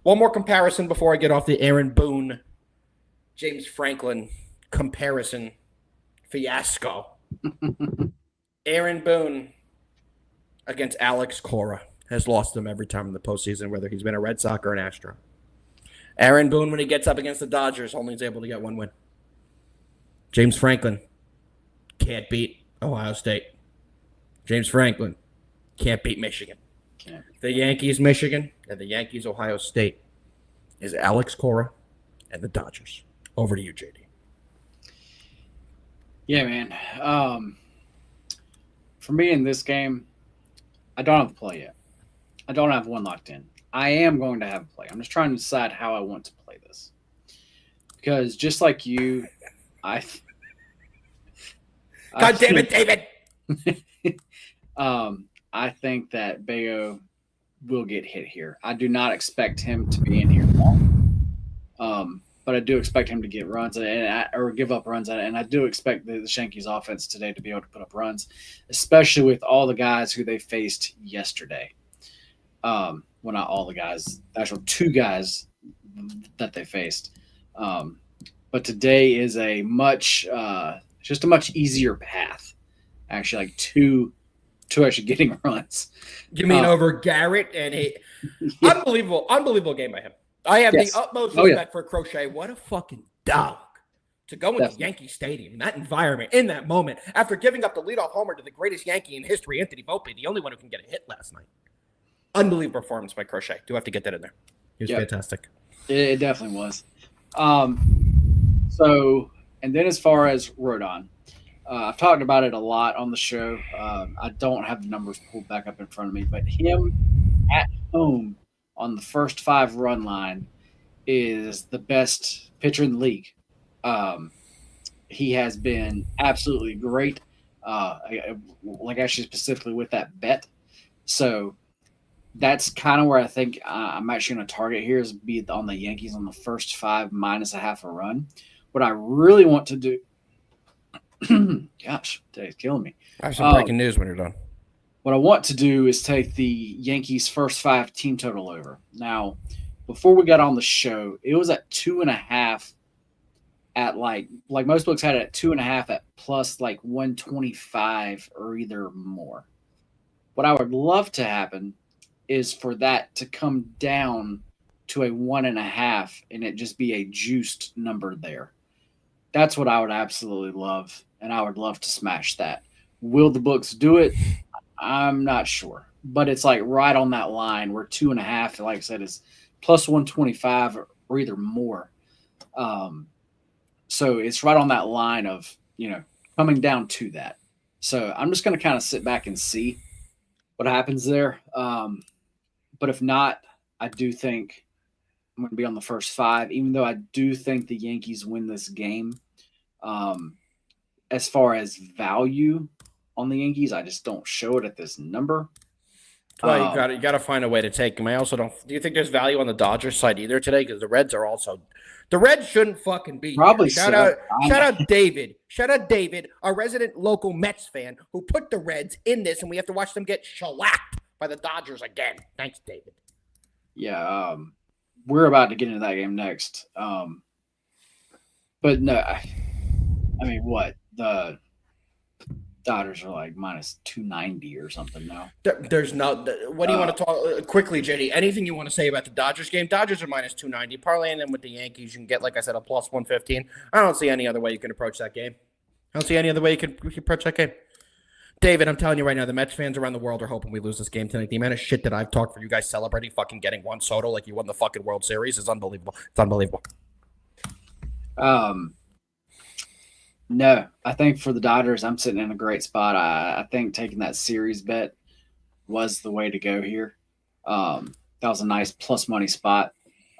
One more comparison before I get off the Aaron Boone, James Franklin comparison fiasco. Aaron Boone against Alex Cora has lost them every time in the postseason, whether he's been a Red Sox or an Astro. Aaron Boone, when he gets up against the Dodgers, only is able to get 1 win. James Franklin can't beat Ohio State. James Franklin can't beat Michigan. The Yankees, Michigan, and the Yankees, Ohio State is Alex Cora and the Dodgers. Over to you, JD. Yeah, man. For me in this game, I don't have a play yet. I don't have one locked in. I am going to have a play. I'm just trying to decide how I want to play this. Because just like you, God damn it, David! I think that Bayo will get hit here. I do not expect him to be in here long. But I do expect him to get runs or give up runs. And I do expect the Yankees offense today to be able to put up runs, especially with all the guys who they faced yesterday. Well, not all the guys, actual 2 guys that they faced. But today is a much easier path. Actually, like two actually getting runs. You mean over Garrett and yeah. Unbelievable game by him. I have the utmost respect for Crochet. What a fucking dog to go into Yankee Stadium in that environment, in that moment, after giving up the leadoff homer to the greatest Yankee in history, Anthony Volpe, the only one who can get a hit last night. Unbelievable performance by Crochet. Do have to get that in there. He was fantastic. It definitely was. So, and then as far as Rodon, I've talked about it a lot on the show. I don't have the numbers pulled back up in front of me, but him at home on the first 5 run line is the best pitcher in the league. He has been absolutely great, like actually specifically with that bet. So that's kind of where I think I'm actually going to target here is be on the Yankees on the first 5 minus a half a run. What I really want to do gosh, today's killing me. I have some breaking news when you're done. What I want to do is take the Yankees' first 5 team total over. Now, before we got on the show, it was at 2.5 at like most books had it at 2.5 at plus like 125 or either more. What I would love to happen is for that to come down to a 1.5 and it just be a juiced number there. That's what I would absolutely love, and I would love to smash that. Will the books do it? I'm not sure, but it's like right on that line where 2.5, like I said, is plus 125 or either more. So it's right on that line of, coming down to that. So I'm just going to kind of sit back and see what happens there. But if not, I do think I'm going to be on the first 5, even though I do think the Yankees win this game. As far as value on the Yankees, I just don't show it at this number. That's why you got to find a way to take them. I also don't. Do you think there's value on the Dodgers side either today? Because the Reds are also. The Reds shouldn't fucking be Probably here. Shout out David. Shout out David, our resident local Mets fan who put the Reds in this, and we have to watch them get shellacked by the Dodgers again. Thanks, David. Yeah, we're about to get into that game next. But no, I mean, what the Dodgers are like minus 290 or something now. There's no. What do you want to talk quickly, JD? Anything you want to say about the Dodgers game? Dodgers are minus 290. Parlaying them with the Yankees, you can get, like I said, a plus 115. I don't see any other way you can approach that game. I don't see any other way you can approach that game. David, I'm telling you right now, the Mets fans around the world are hoping we lose this game tonight. The amount of shit that I've talked for you guys celebrating fucking getting Juan Soto like you won the fucking World Series is unbelievable. It's unbelievable. No, I think for the Dodgers, I'm sitting in a great spot. I think taking that series bet was the way to go here. That was a nice plus money spot.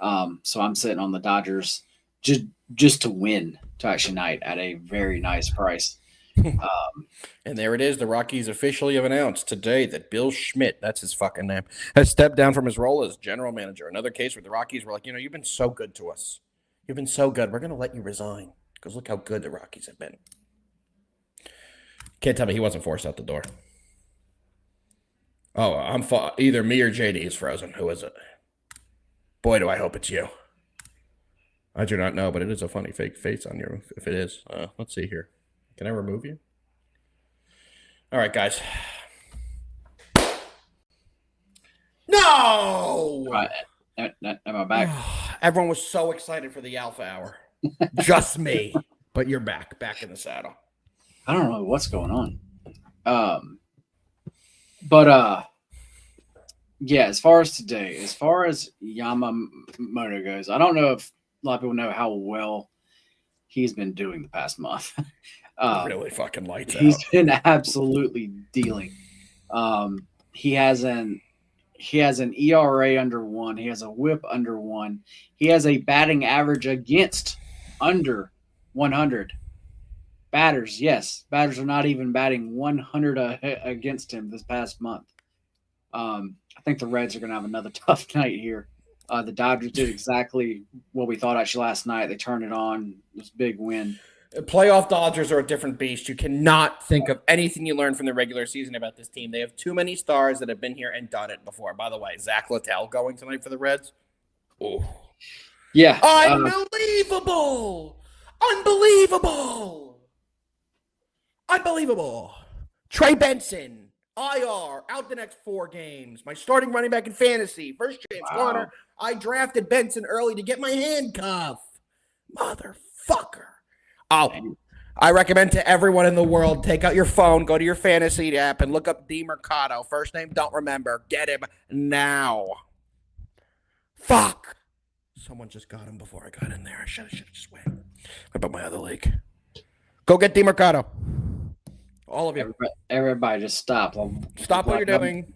So I'm sitting on the Dodgers just to win to night at a very nice price. And there it is. The Rockies officially have announced today that Bill Schmidt, that's his fucking name, has stepped down from his role as general manager. Another case where the Rockies were like, you've been so good to us. You've been so good. We're going to let you resign. Because look how good the Rockies have been. Can't tell me he wasn't forced out the door. Oh, either me or JD is frozen. Who is it? Boy, do I hope it's you. I do not know, but it is a funny fake face on you if it is. Let's see here. Can I remove you? All right, guys. No! Right. Am I back? Everyone was so excited for the Alpha Hour. Just me. But you're back in the saddle. I don't know what's going on. But yeah, as far as today, as far as Yamamoto goes, I don't know if a lot of people know how well he's been doing the past month. Really fucking lights out. He's been absolutely dealing. He has an ERA under 1. He has a WHIP under 1. He has a batting average against under 100. Batters are not even batting 100 against him this past month. I think the Reds are going to have another tough night here. The Dodgers did exactly what we thought actually last night. They turned it on. It was a big win. Playoff Dodgers are a different beast. You cannot think of anything you learned from the regular season about this team. They have too many stars that have been here and done it before. By the way, Zach Littell going tonight for the Reds. Oh, yeah, unbelievable! Unbelievable! Trey Benson, IR, out the next 4 games. My starting running back in fantasy, first James Garner. I drafted Benson early to get my handcuff. Motherfucker. Oh, I recommend to everyone in the world, take out your phone, go to your fantasy app, and look up D. Mercado. First name, don't remember. Get him now. Fuck. Someone just got him before I got in there. I should have just went. What about my other league? Go get D. Mercado. All of you. Everybody just stop. Stop what you're doing.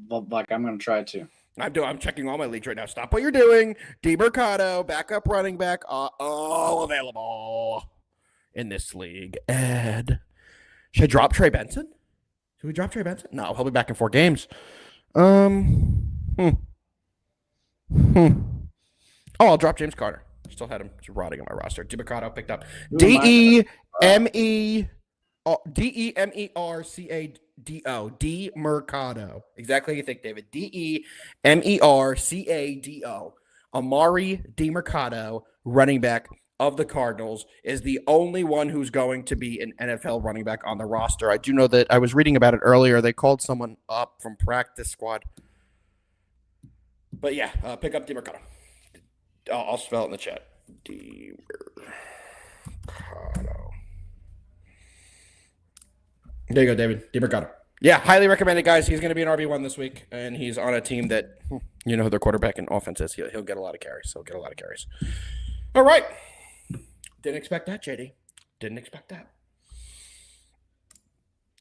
Like I'm going to try to. I'm checking all my leagues right now. Stop what you're doing. D. Mercado, backup running back, all available in this league. Ed. Should I drop Trey Benson? Should we drop Trey Benson? No, he'll be back in 4 games. Oh, I'll drop James Carter. Still had him rotting on my roster. D. Mercado picked up. D-E-M-E-R-C-A-D-O. D. Mercado. Exactly how you think, David. D-E-M-E-R-C-A-D-O. Amari D. Mercado, running back of the Cardinals, is the only one who's going to be an NFL running back on the roster. I do know that I was reading about it earlier. They called someone up from practice squad. But yeah, pick up D. Mercado. I'll spell it in the chat. D. Mercado. There you go, David. D. Mercado. Yeah, highly recommended, guys. He's going to be an RB1 this week, and he's on a team that, you know who their quarterback and offense is. He'll get a lot of carries. All right. Didn't expect that, JD. Didn't expect that.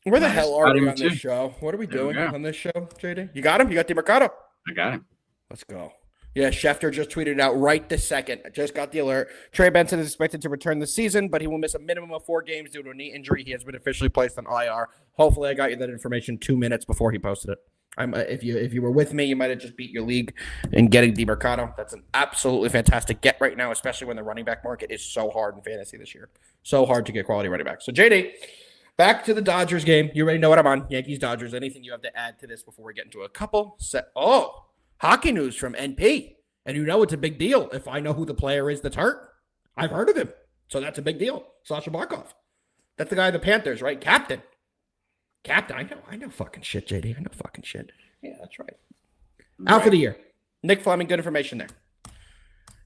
Where the hell are we on this show? What are we doing on this show, JD? You got him? You got D. Mercado? I got him. Let's go. Yeah, Schefter just tweeted out right this second. I just got the alert. Trey Benson is expected to return this season, but he will miss a minimum of 4 games due to a knee injury. He has been officially placed on IR. Hopefully, I got you that information 2 minutes before he posted it. If you were with me, you might have just beat your league in getting DiMercado. That's an absolutely fantastic get right now, especially when the running back market is so hard in fantasy this year. So hard to get quality running backs. So, JD, back to the Dodgers game. You already know what I'm on. Yankees, Dodgers. Anything you have to add to this before we get into a couple? Hockey news from NP. And you know it's a big deal if I know who the player is that's hurt. I've heard of him. So that's a big deal. Sasha Barkov. That's the guy of the Panthers, right? Captain. I know fucking shit, JD. I know fucking shit. Yeah, that's right. Out for the year. Nick Fleming, good information there.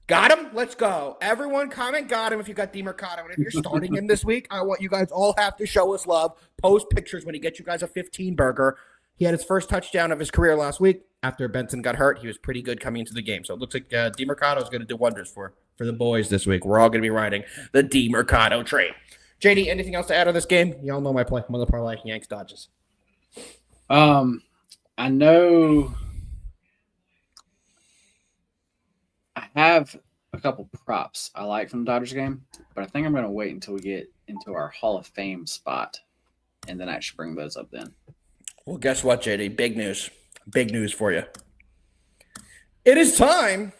Got him? Let's go. Everyone comment got him if you got DiMercado. And if you're starting him this week, I want you guys all have to show us love. Post pictures when he gets you guys a 15 burger. He had his first touchdown of his career last week. After Benson got hurt, he was pretty good coming into the game. So it looks like DiMercado is going to do wonders for the boys this week. We're all going to be riding the DiMercado train. JD, anything else to add on this game? Y'all know my play. Mother parlay, Yanks, Dodgers. I know I have a couple props I like from the Dodgers game, but I think I'm going to wait until we get into our Hall of Fame spot and then actually bring those up then. Well, guess what, JD? Big news. Big news for you. It is time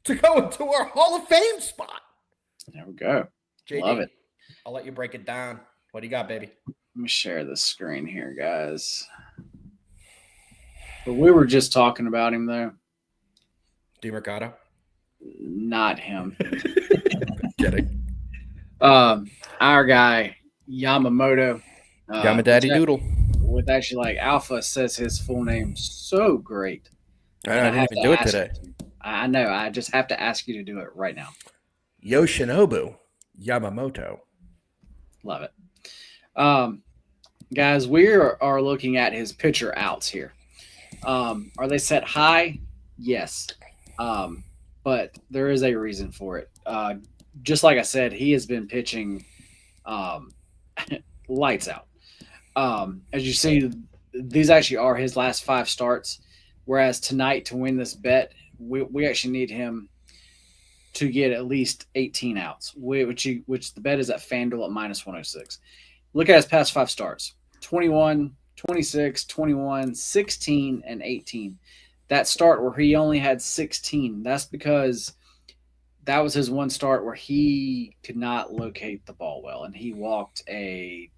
to go into our Hall of Fame spot. There we go. JD, love it. I'll let you break it down. What do you got, baby? Let me share the screen here, guys. But we were just talking about him, though. DiMercado? Not him. Kidding. Our guy, Yamamoto. Yamadaddy Doodle. With actually, like, Alpha says his full name so great. I didn't even do it today. I know. I just have to ask you to do it right now. Yoshinobu Yamamoto. Love it. Guys, we are looking at his pitcher outs here. Are they set high? Yes. But there is a reason for it. Just like I said, he has been pitching lights out. As you see, these actually are his last 5 starts. Whereas tonight, to win this bet, we actually need him to get at least 18 outs, which the bet is at FanDuel at -106. Look at his past 5 starts: 21, 26, 21, 16, and 18. That start where he only had 16, that's because that was his one start where he could not locate the ball well, and he walked a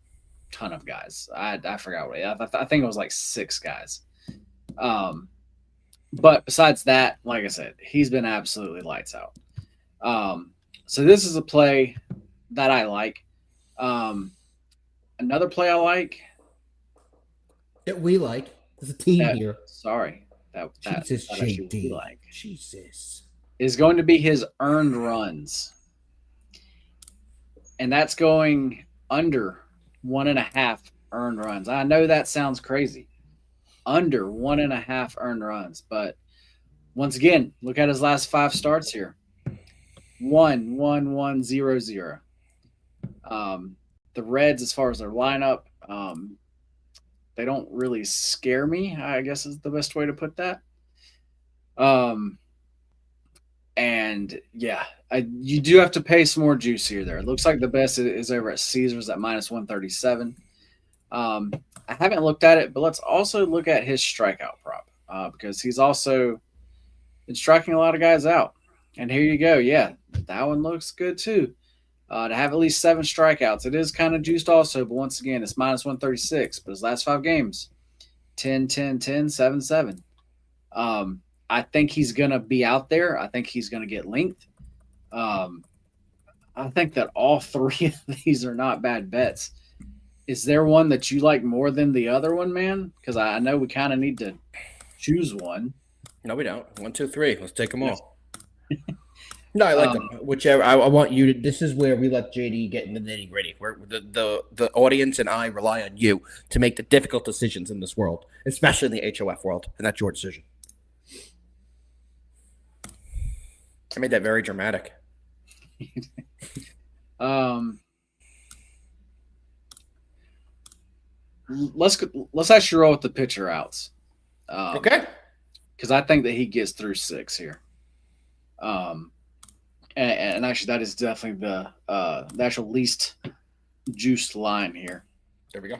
ton of guys. I forgot what I think it was like 6 guys. But besides that, like I said, he's been absolutely lights out. So this is a play that I like. Another play I like That we like. There's a team here. Sorry, that Jesus, actually JD. we like Jesus. is going to be his earned runs, and that's going under 1.5 earned runs. I know that sounds crazy. Under 1.5 earned runs. But once again, look at his last 5 starts here. 1, 1, 1, 0, 0. The Reds, as far as their lineup, they don't really scare me, I guess is the best way to put that. And yeah, you do have to pay some more juice here there. It looks like the best is over at Caesars at -137. I haven't looked at it, but let's also look at his strikeout prop because he's also been striking a lot of guys out. And here you go. Yeah, that one looks good too. To have at least 7 strikeouts. It is kind of juiced also, but once again, it's -136. But his last 5 games, 10, 10, 10, 7, 7. I think he's going to be out there. I think he's going to get linked. I think that all 3 of these are not bad bets. Is there one that you like more than the other one, man? Because I know we kind of need to choose one. No, we don't. 1, 2, 3. Let's take them all. No, I like them. Whichever. I want you to. This is where we let JD get in the nitty gritty. Where the audience and I rely on you to make the difficult decisions in this world, especially in the HOF world, and that's your decision. I made that very dramatic. Let's actually roll with the pitcher outs. Okay. Because I think that he gets through 6 here. And actually, that is definitely the actual least juiced line here. There we go.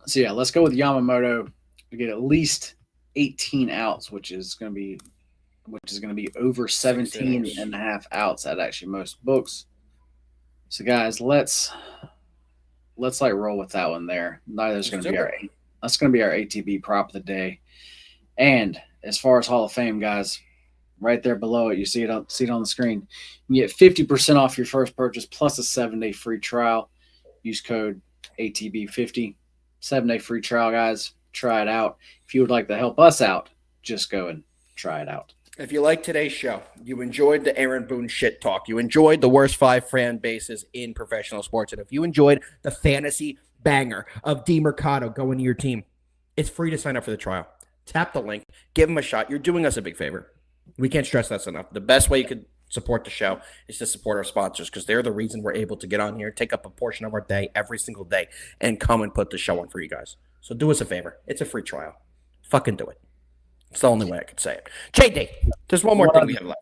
So yeah, let's go with Yamamoto to get at least 18 outs, which is going to be over 17 and a half outs at actually most books. So guys, let's like roll with that one there. That's going to be our ATB prop of the day. And as far as Hall of Fame, guys, right there below it, you see it on the screen. You get 50% off your first purchase plus a 7-day free trial. Use code ATB50. 7-day free trial, guys. Try it out. If you would like to help us out, just go and try it out. If you like today's show, you enjoyed the Aaron Boone shit talk, you enjoyed the worst 5 fan bases in professional sports, and if you enjoyed the fantasy banger of DeMercado going to your team, it's free to sign up for the trial. Tap the link, give them a shot. You're doing us a big favor. We can't stress that enough. The best way you could support the show is to support our sponsors because they're the reason we're able to get on here, take up a portion of our day every single day, and come and put the show on for you guys. So do us a favor. It's a free trial. Fucking do it. It's the only way I could say it. JD, there's one more thing we have left.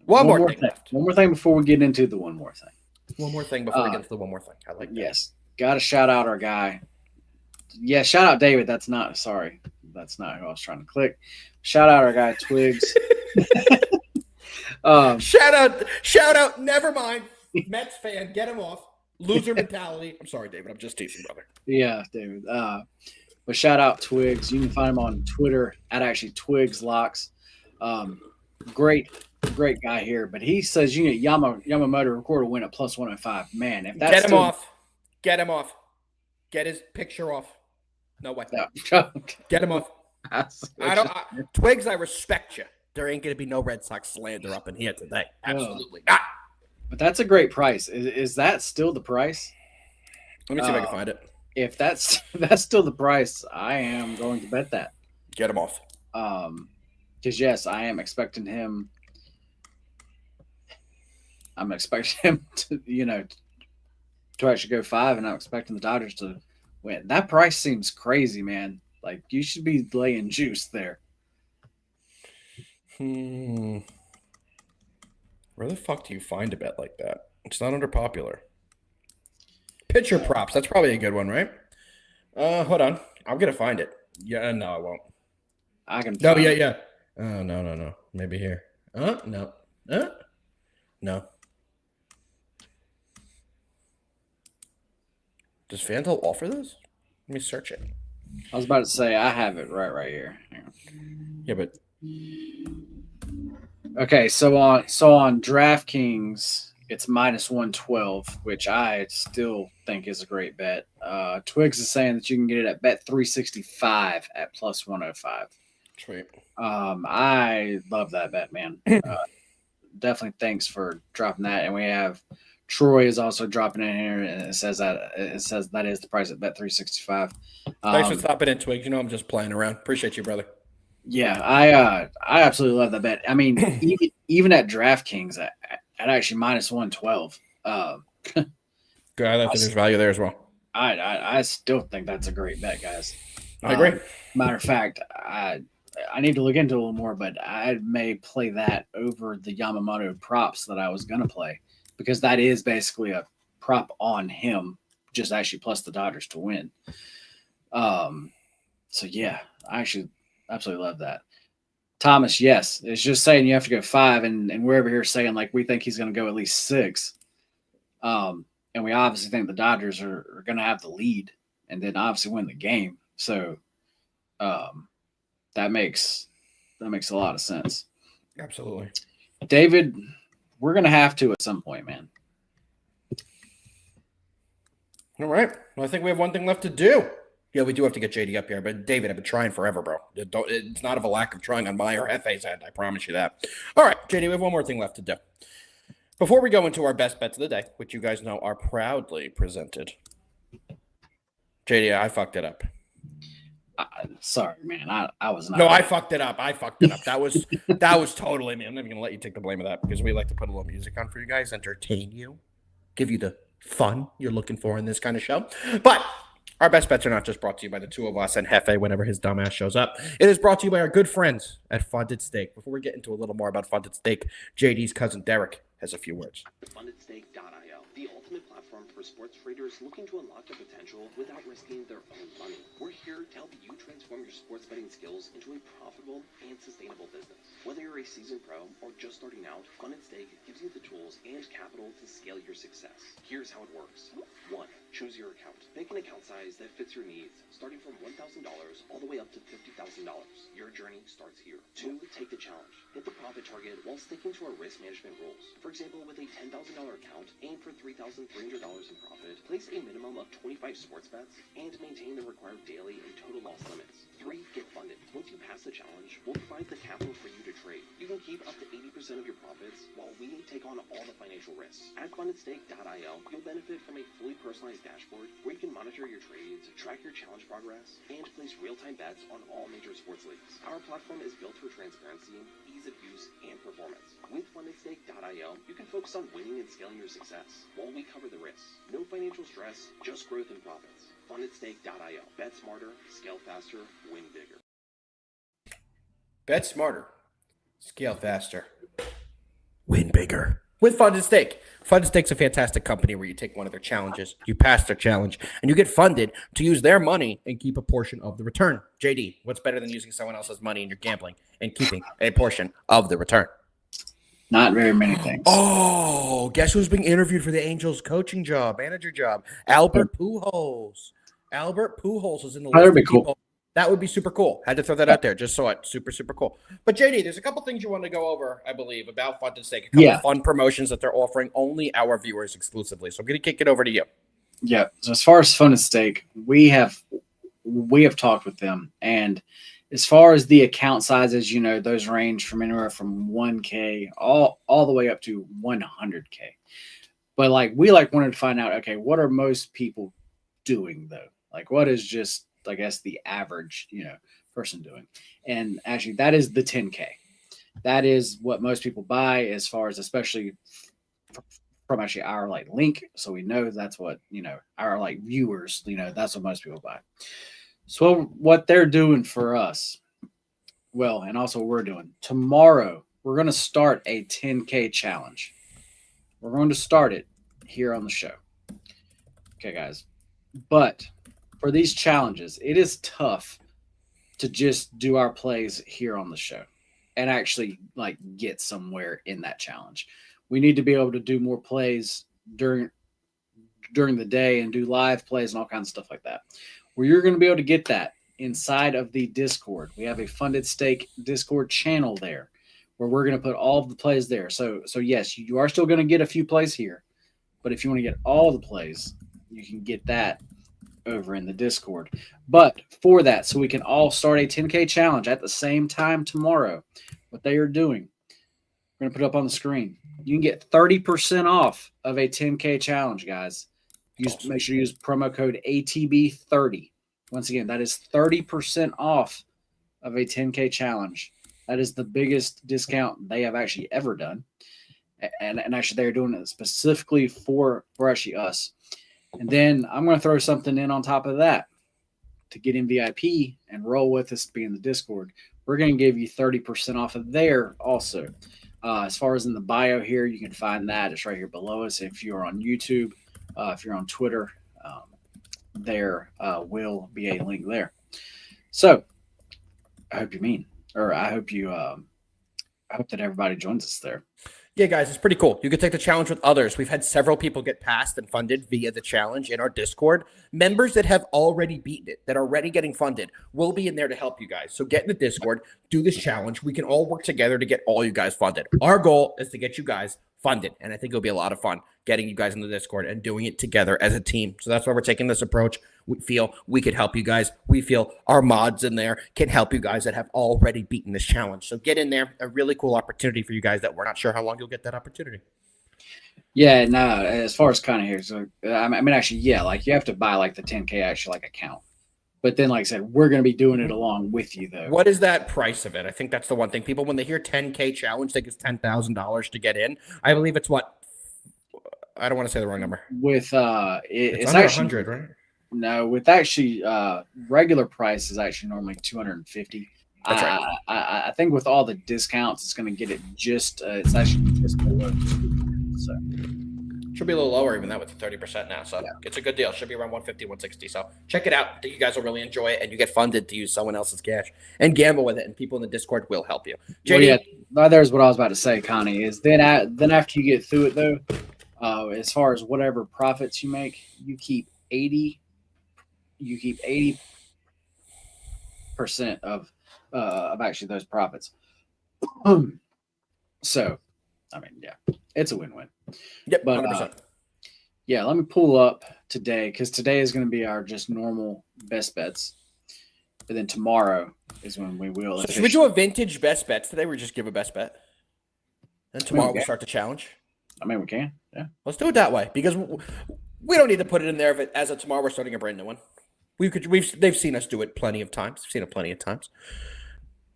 One more thing left. One more thing before we get into the one more thing. One more thing before we get into the one more thing. I like that. Yes. Got to shout out our guy. Yeah, shout out David. That's not who I was trying to click. Shout out our guy Twigs. Shout out, never mind. Mets fan, get him off. Loser mentality. I'm sorry, David. I'm just teasing, brother. Yeah, David. But shout out Twigs. You can find him on Twitter at actually Twigs Locks. Great guy here. But he says you get Yamamoto record a win at plus 105. Man, if that's Get him off. Get his picture off. No way. No. Get him off. Twigs, I respect you. There ain't going to be no Red Sox slander up in here today. Absolutely not. But that's a great price. Is that still the price? Let me see if I can find it. If that's still the price, I am going to bet that. Get him off. Because yes, I am expecting him. I'm expecting him to actually go 5, and I'm expecting the Dodgers to win. That price seems crazy, man. Like you should be laying juice there. Where the fuck do you find a bet like that? It's not under popular. Pitcher props. That's probably a good one, right? Hold on. I'm going to find it. Yeah, no, I won't. I can. No, yeah. Oh, no. Maybe here. No. No. Does FanDuel offer this? Let me search it. I was about to say I have it right here. Yeah, but okay. So on DraftKings, it's minus 112, which I still think is a great bet. Twigs is saying that you can get it at bet 365 at plus 105. Sweet. I love that bet, man. Definitely thanks for dropping that. And we have Troy is also dropping in here, and it says that is the price at bet 365. Thanks for stopping in, Twigs. You know I'm just playing around. Appreciate you, brother. Yeah, I absolutely love that bet. I mean, even at DraftKings at actually minus 112. Good. I think there's value there as well. I still think that's a great bet, guys. I agree. Matter of fact, I need to look into it a little more, but I may play that over the Yamamoto props that I was going to play because that is basically a prop on him, just actually plus the Dodgers to win. So yeah, I actually absolutely love that. Thomas, yes, it's just saying you have to go 5, and we're over here saying like we think he's going to go at least 6. And we obviously think the Dodgers are going to have the lead and then obviously win the game. So that makes a lot of sense. Absolutely. David, we're going to have to at some point, man. All right. Well, I think we have one thing left to do. Yeah, we do have to get JD up here, but David, I've been trying forever, bro. It's not of a lack of trying on my or FA's end. I promise you that. All right, JD, we have one more thing left to do. Before we go into our best bets of the day, which you guys know are proudly presented. JD, I fucked it up. Sorry, man. I was not. No, I fucked it up. That was totally me. I'm not even gonna let you take the blame of that because we like to put a little music on for you guys, entertain you, give you the fun you're looking for in this kind of show. But Our best bets are not just brought to you by the two of us and Hefe whenever his dumbass shows up. It is brought to you by our good friends at Funded Stake. Before we get into a little more about Funded Stake, JD's cousin Derek has a few words. FundedStake.io, the ultimate platform for sports traders looking to unlock their potential without risking their own money. We're here to help you transform your sports betting skills into a profitable and sustainable business. Whether you're a seasoned pro or just starting out, Funded Stake gives you the tools and capital to scale your success. Here's how it works. 1. Choose your account. Pick an account size that fits your needs, starting from $1,000 all the way up to $50,000. Your journey starts here. 2. Take the challenge. Hit the profit target while sticking to our risk management rules. For example, with a $10,000 account, aim for $3,300 in profit, place a minimum of 25 sports bets, and maintain the required daily and total loss limits. 3. Get funded. Once you pass the challenge, we'll provide the capital for you to trade. You can keep up to 80% of your profits while we take on all the financial risks. At FundedStake.io, you'll benefit from a fully personalized dashboard where you can monitor your trades, track your challenge progress, and place real-time bets on all major sports leagues. Our platform is built for transparency, ease of use, and performance. With FundedStake.io, you can focus on winning and scaling your success while we cover the risks. No financial stress, just growth and profits. FundedStake.io. Bet smarter, scale faster, win bigger. Bet smarter, scale faster, win bigger. With Funded Stake. Funded Stake's a fantastic company where you take one of their challenges, you pass their challenge, and you get funded to use their money and keep a portion of the return. JD, what's better than using someone else's money in your gambling and keeping a portion of the return? Not very many things. Oh, guess who's being interviewed for the Angels coaching job, manager job? Albert Pujols. Albert Pujols is in the list of people. Cool. That would be super cool. Had to throw that out there. Just saw it. Super, super cool. But JD, there's a couple things you want to go over, I believe, about Funded Stake. A couple of fun promotions that they're offering only our viewers exclusively. So I'm going to kick it over to you. Yeah. So as far as Funded Stake, we have talked with them, and as far as the account sizes, you know, those range from anywhere from 1K all the way up to 100K. But we wanted to find out, okay, what are most people doing though? Like, what is just, I guess, the average, person doing? And actually, that is the 10K. That is what most people buy, as far as, especially from actually our link. So we know that's what, our viewers, that's what most people buy. So what they're doing for us, well, and also what we're doing tomorrow, we're going to start a 10K challenge. We're going to start it here on the show. Okay, guys. But for these challenges, it is tough to just do our plays here on the show and actually get somewhere in that challenge. We need to be able to do more plays during the day and do live plays and all kinds of stuff like that, where you're going to be able to get that inside of the Discord. We have a Funded Stake Discord channel there where we're going to put all of the plays there. So yes, you are still going to get a few plays here, but if you want to get all the plays, you can get that over in the Discord. But for that, so we can all start a 10K challenge at the same time tomorrow, what they are doing, we're going to put it up on the screen. You can get 30% off of a 10K challenge, guys. Make sure you use promo code ATB30. Once again, that is 30% off of a 10K challenge. That is the biggest discount they have actually ever done. And actually, they're doing it specifically for actually us. And then I'm going to throw something in on top of that to get in VIP and roll with us being the Discord. We're going to give you 30% off of there also. As far as in the bio here, you can find that. It's right here below us. If you're on YouTube, if you're on Twitter, there will be a link there. So I hope that everybody joins us there. Yeah, guys, it's pretty cool. You can take the challenge with others. We've had several people get passed and funded via the challenge in our Discord. Members that have already beaten it, that are already getting funded, will be in there to help you guys. So get in the Discord, do this challenge. We can all work together to get all you guys funded. Our goal is to get you guys funded, and I think it'll be a lot of fun getting you guys in the Discord and doing it together as a team. So that's why we're taking this approach. We feel we could help you guys. We feel our mods in there can help you guys that have already beaten this challenge. So get in there. A really cool opportunity for you guys that we're not sure how long you'll get that opportunity. Yeah, no, as far as kind of here, so I mean, actually, yeah, you have to buy the 10K actually account. But then, like I said, we're going to be doing it along with you, though. What is that price of it? I think that's the one thing. People, when they hear 10K challenge, think it's $10,000 to get in. I believe it's what? I don't want to say the wrong number. With it's under actually 100, right? No, with actually regular price is actually normally 250. That's right. I think with all the discounts, it's going to get it just. It's actually just below. So Should be a little lower even that with the 30% now. So it's a good deal. Should be around 150, 160. So check it out. You guys will really enjoy it, and you get funded to use someone else's cash and gamble with it. And people in the Discord will help you. JD, there's what I was about to say, Connie. Is then after you get through it though, as far as whatever profits you make, you keep 80% of actually those profits. So, I mean, yeah, it's a win-win. Yep, but 100%. Yeah, let me pull up today because today is going to be our just normal best bets, and then tomorrow is when we will. So should we do a vintage best bets today? Or just give a best bet, and tomorrow we start the challenge. I mean, we can. Yeah, let's do it that way because we don't need to put it in there as of tomorrow. We're starting a brand new one. They've seen us do it plenty of times. They've seen it plenty of times.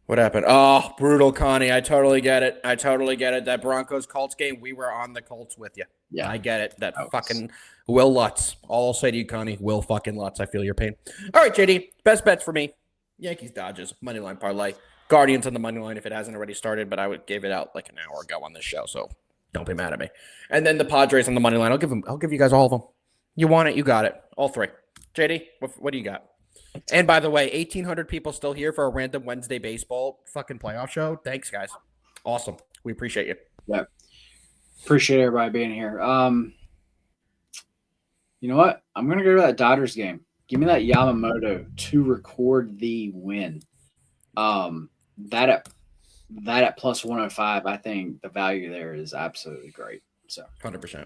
What happened? Oh, brutal, Connie. I totally get it. That Broncos-Colts game, we were on the Colts with you. Yeah. I get it. That fucking Will Lutz. All I'll say to you, Connie, Will fucking Lutz. I feel your pain. All right, JD. Best bets for me. Yankees, Dodgers, moneyline parlay. Guardians on the moneyline if it hasn't already started, but I gave it out like an hour ago on this show, so don't be mad at me. And then the Padres on the moneyline. I'll give you guys all of them. You want it, you got it. All three. JD, what do you got? And by the way, 1,800 people still here for a random Wednesday baseball fucking playoff show. Thanks, guys. Awesome. We appreciate you. Yeah. Appreciate everybody being here. You know what? I'm going to go to that Dodgers game. Give me that Yamamoto to record the win. That at plus 105, I think the value there is absolutely great. So 100%.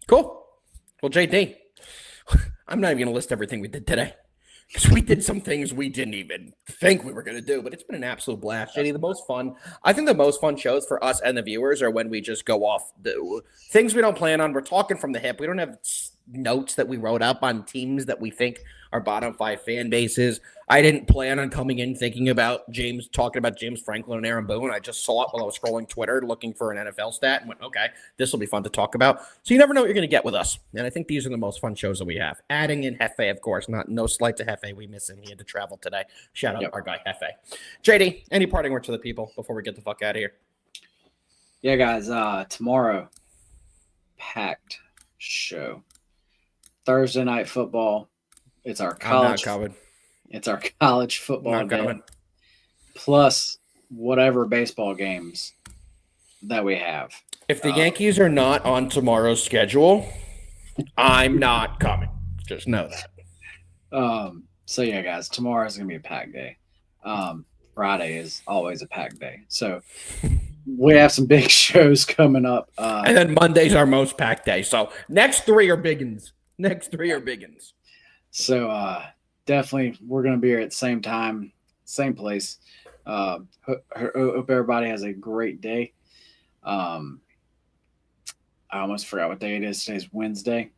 Cool. Well, JD, I'm not even going to list everything we did today. Because we did some things we didn't even think we were going to do, but it's been an absolute blast. JD, I think the most fun shows for us and the viewers are when we just go off the things we don't plan on. We're talking from the hip. We don't have notes that we wrote up on teams that we think are bottom 5 fan bases. I didn't plan on coming in thinking about talking about James Franklin and Aaron Boone. I just saw it while I was scrolling Twitter looking for an NFL stat and went, okay, this will be fun to talk about. So you never know what you're going to get with us. And I think these are the most fun shows that we have. Adding in Hefe, of course, no slight to Hefe. We miss him. He had to travel today. Shout out our guy, Hefe. JD, any parting words to the people before we get the fuck out of here? Yeah, guys, tomorrow, packed show. Thursday night football. It's our college. I'm not coming. It's our college football Not game. coming. Plus whatever baseball games that we have. If the Yankees are not on tomorrow's schedule, I'm not coming. Just know that. So yeah, guys, tomorrow is gonna be a packed day. Friday is always a packed day. So we have some big shows coming up. And then Monday's our most packed day. So next 3 are biggins. So definitely we're going to be here at the same time, same place. Hope everybody has a great day. I almost forgot what day it is. Today's Wednesday.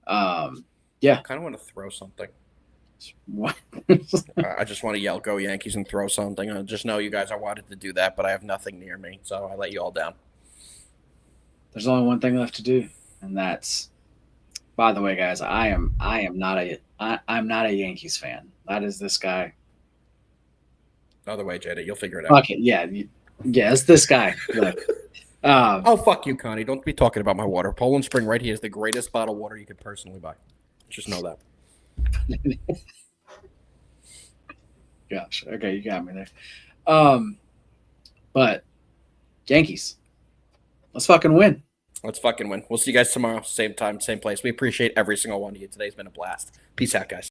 Yeah. I kind of want to throw something. What? I just want to yell, go Yankees, and throw something. I just know you guys are wanted to do that, but I have nothing near me, so I let you all down. There's only one thing left to do, and that's, by the way, guys, I'm not a Yankees fan. That is this guy. Other way, JD, you'll figure it out. Okay, yeah, it's this guy. Oh, fuck you, Connie. Don't be talking about my water. Poland Spring right here is the greatest bottled water you could personally buy. Just know that. Gosh, okay, you got me there. But Yankees, let's fucking win. Let's fucking win. We'll see you guys tomorrow. Same time, same place. We appreciate every single one of you. Today's been a blast. Peace out, guys.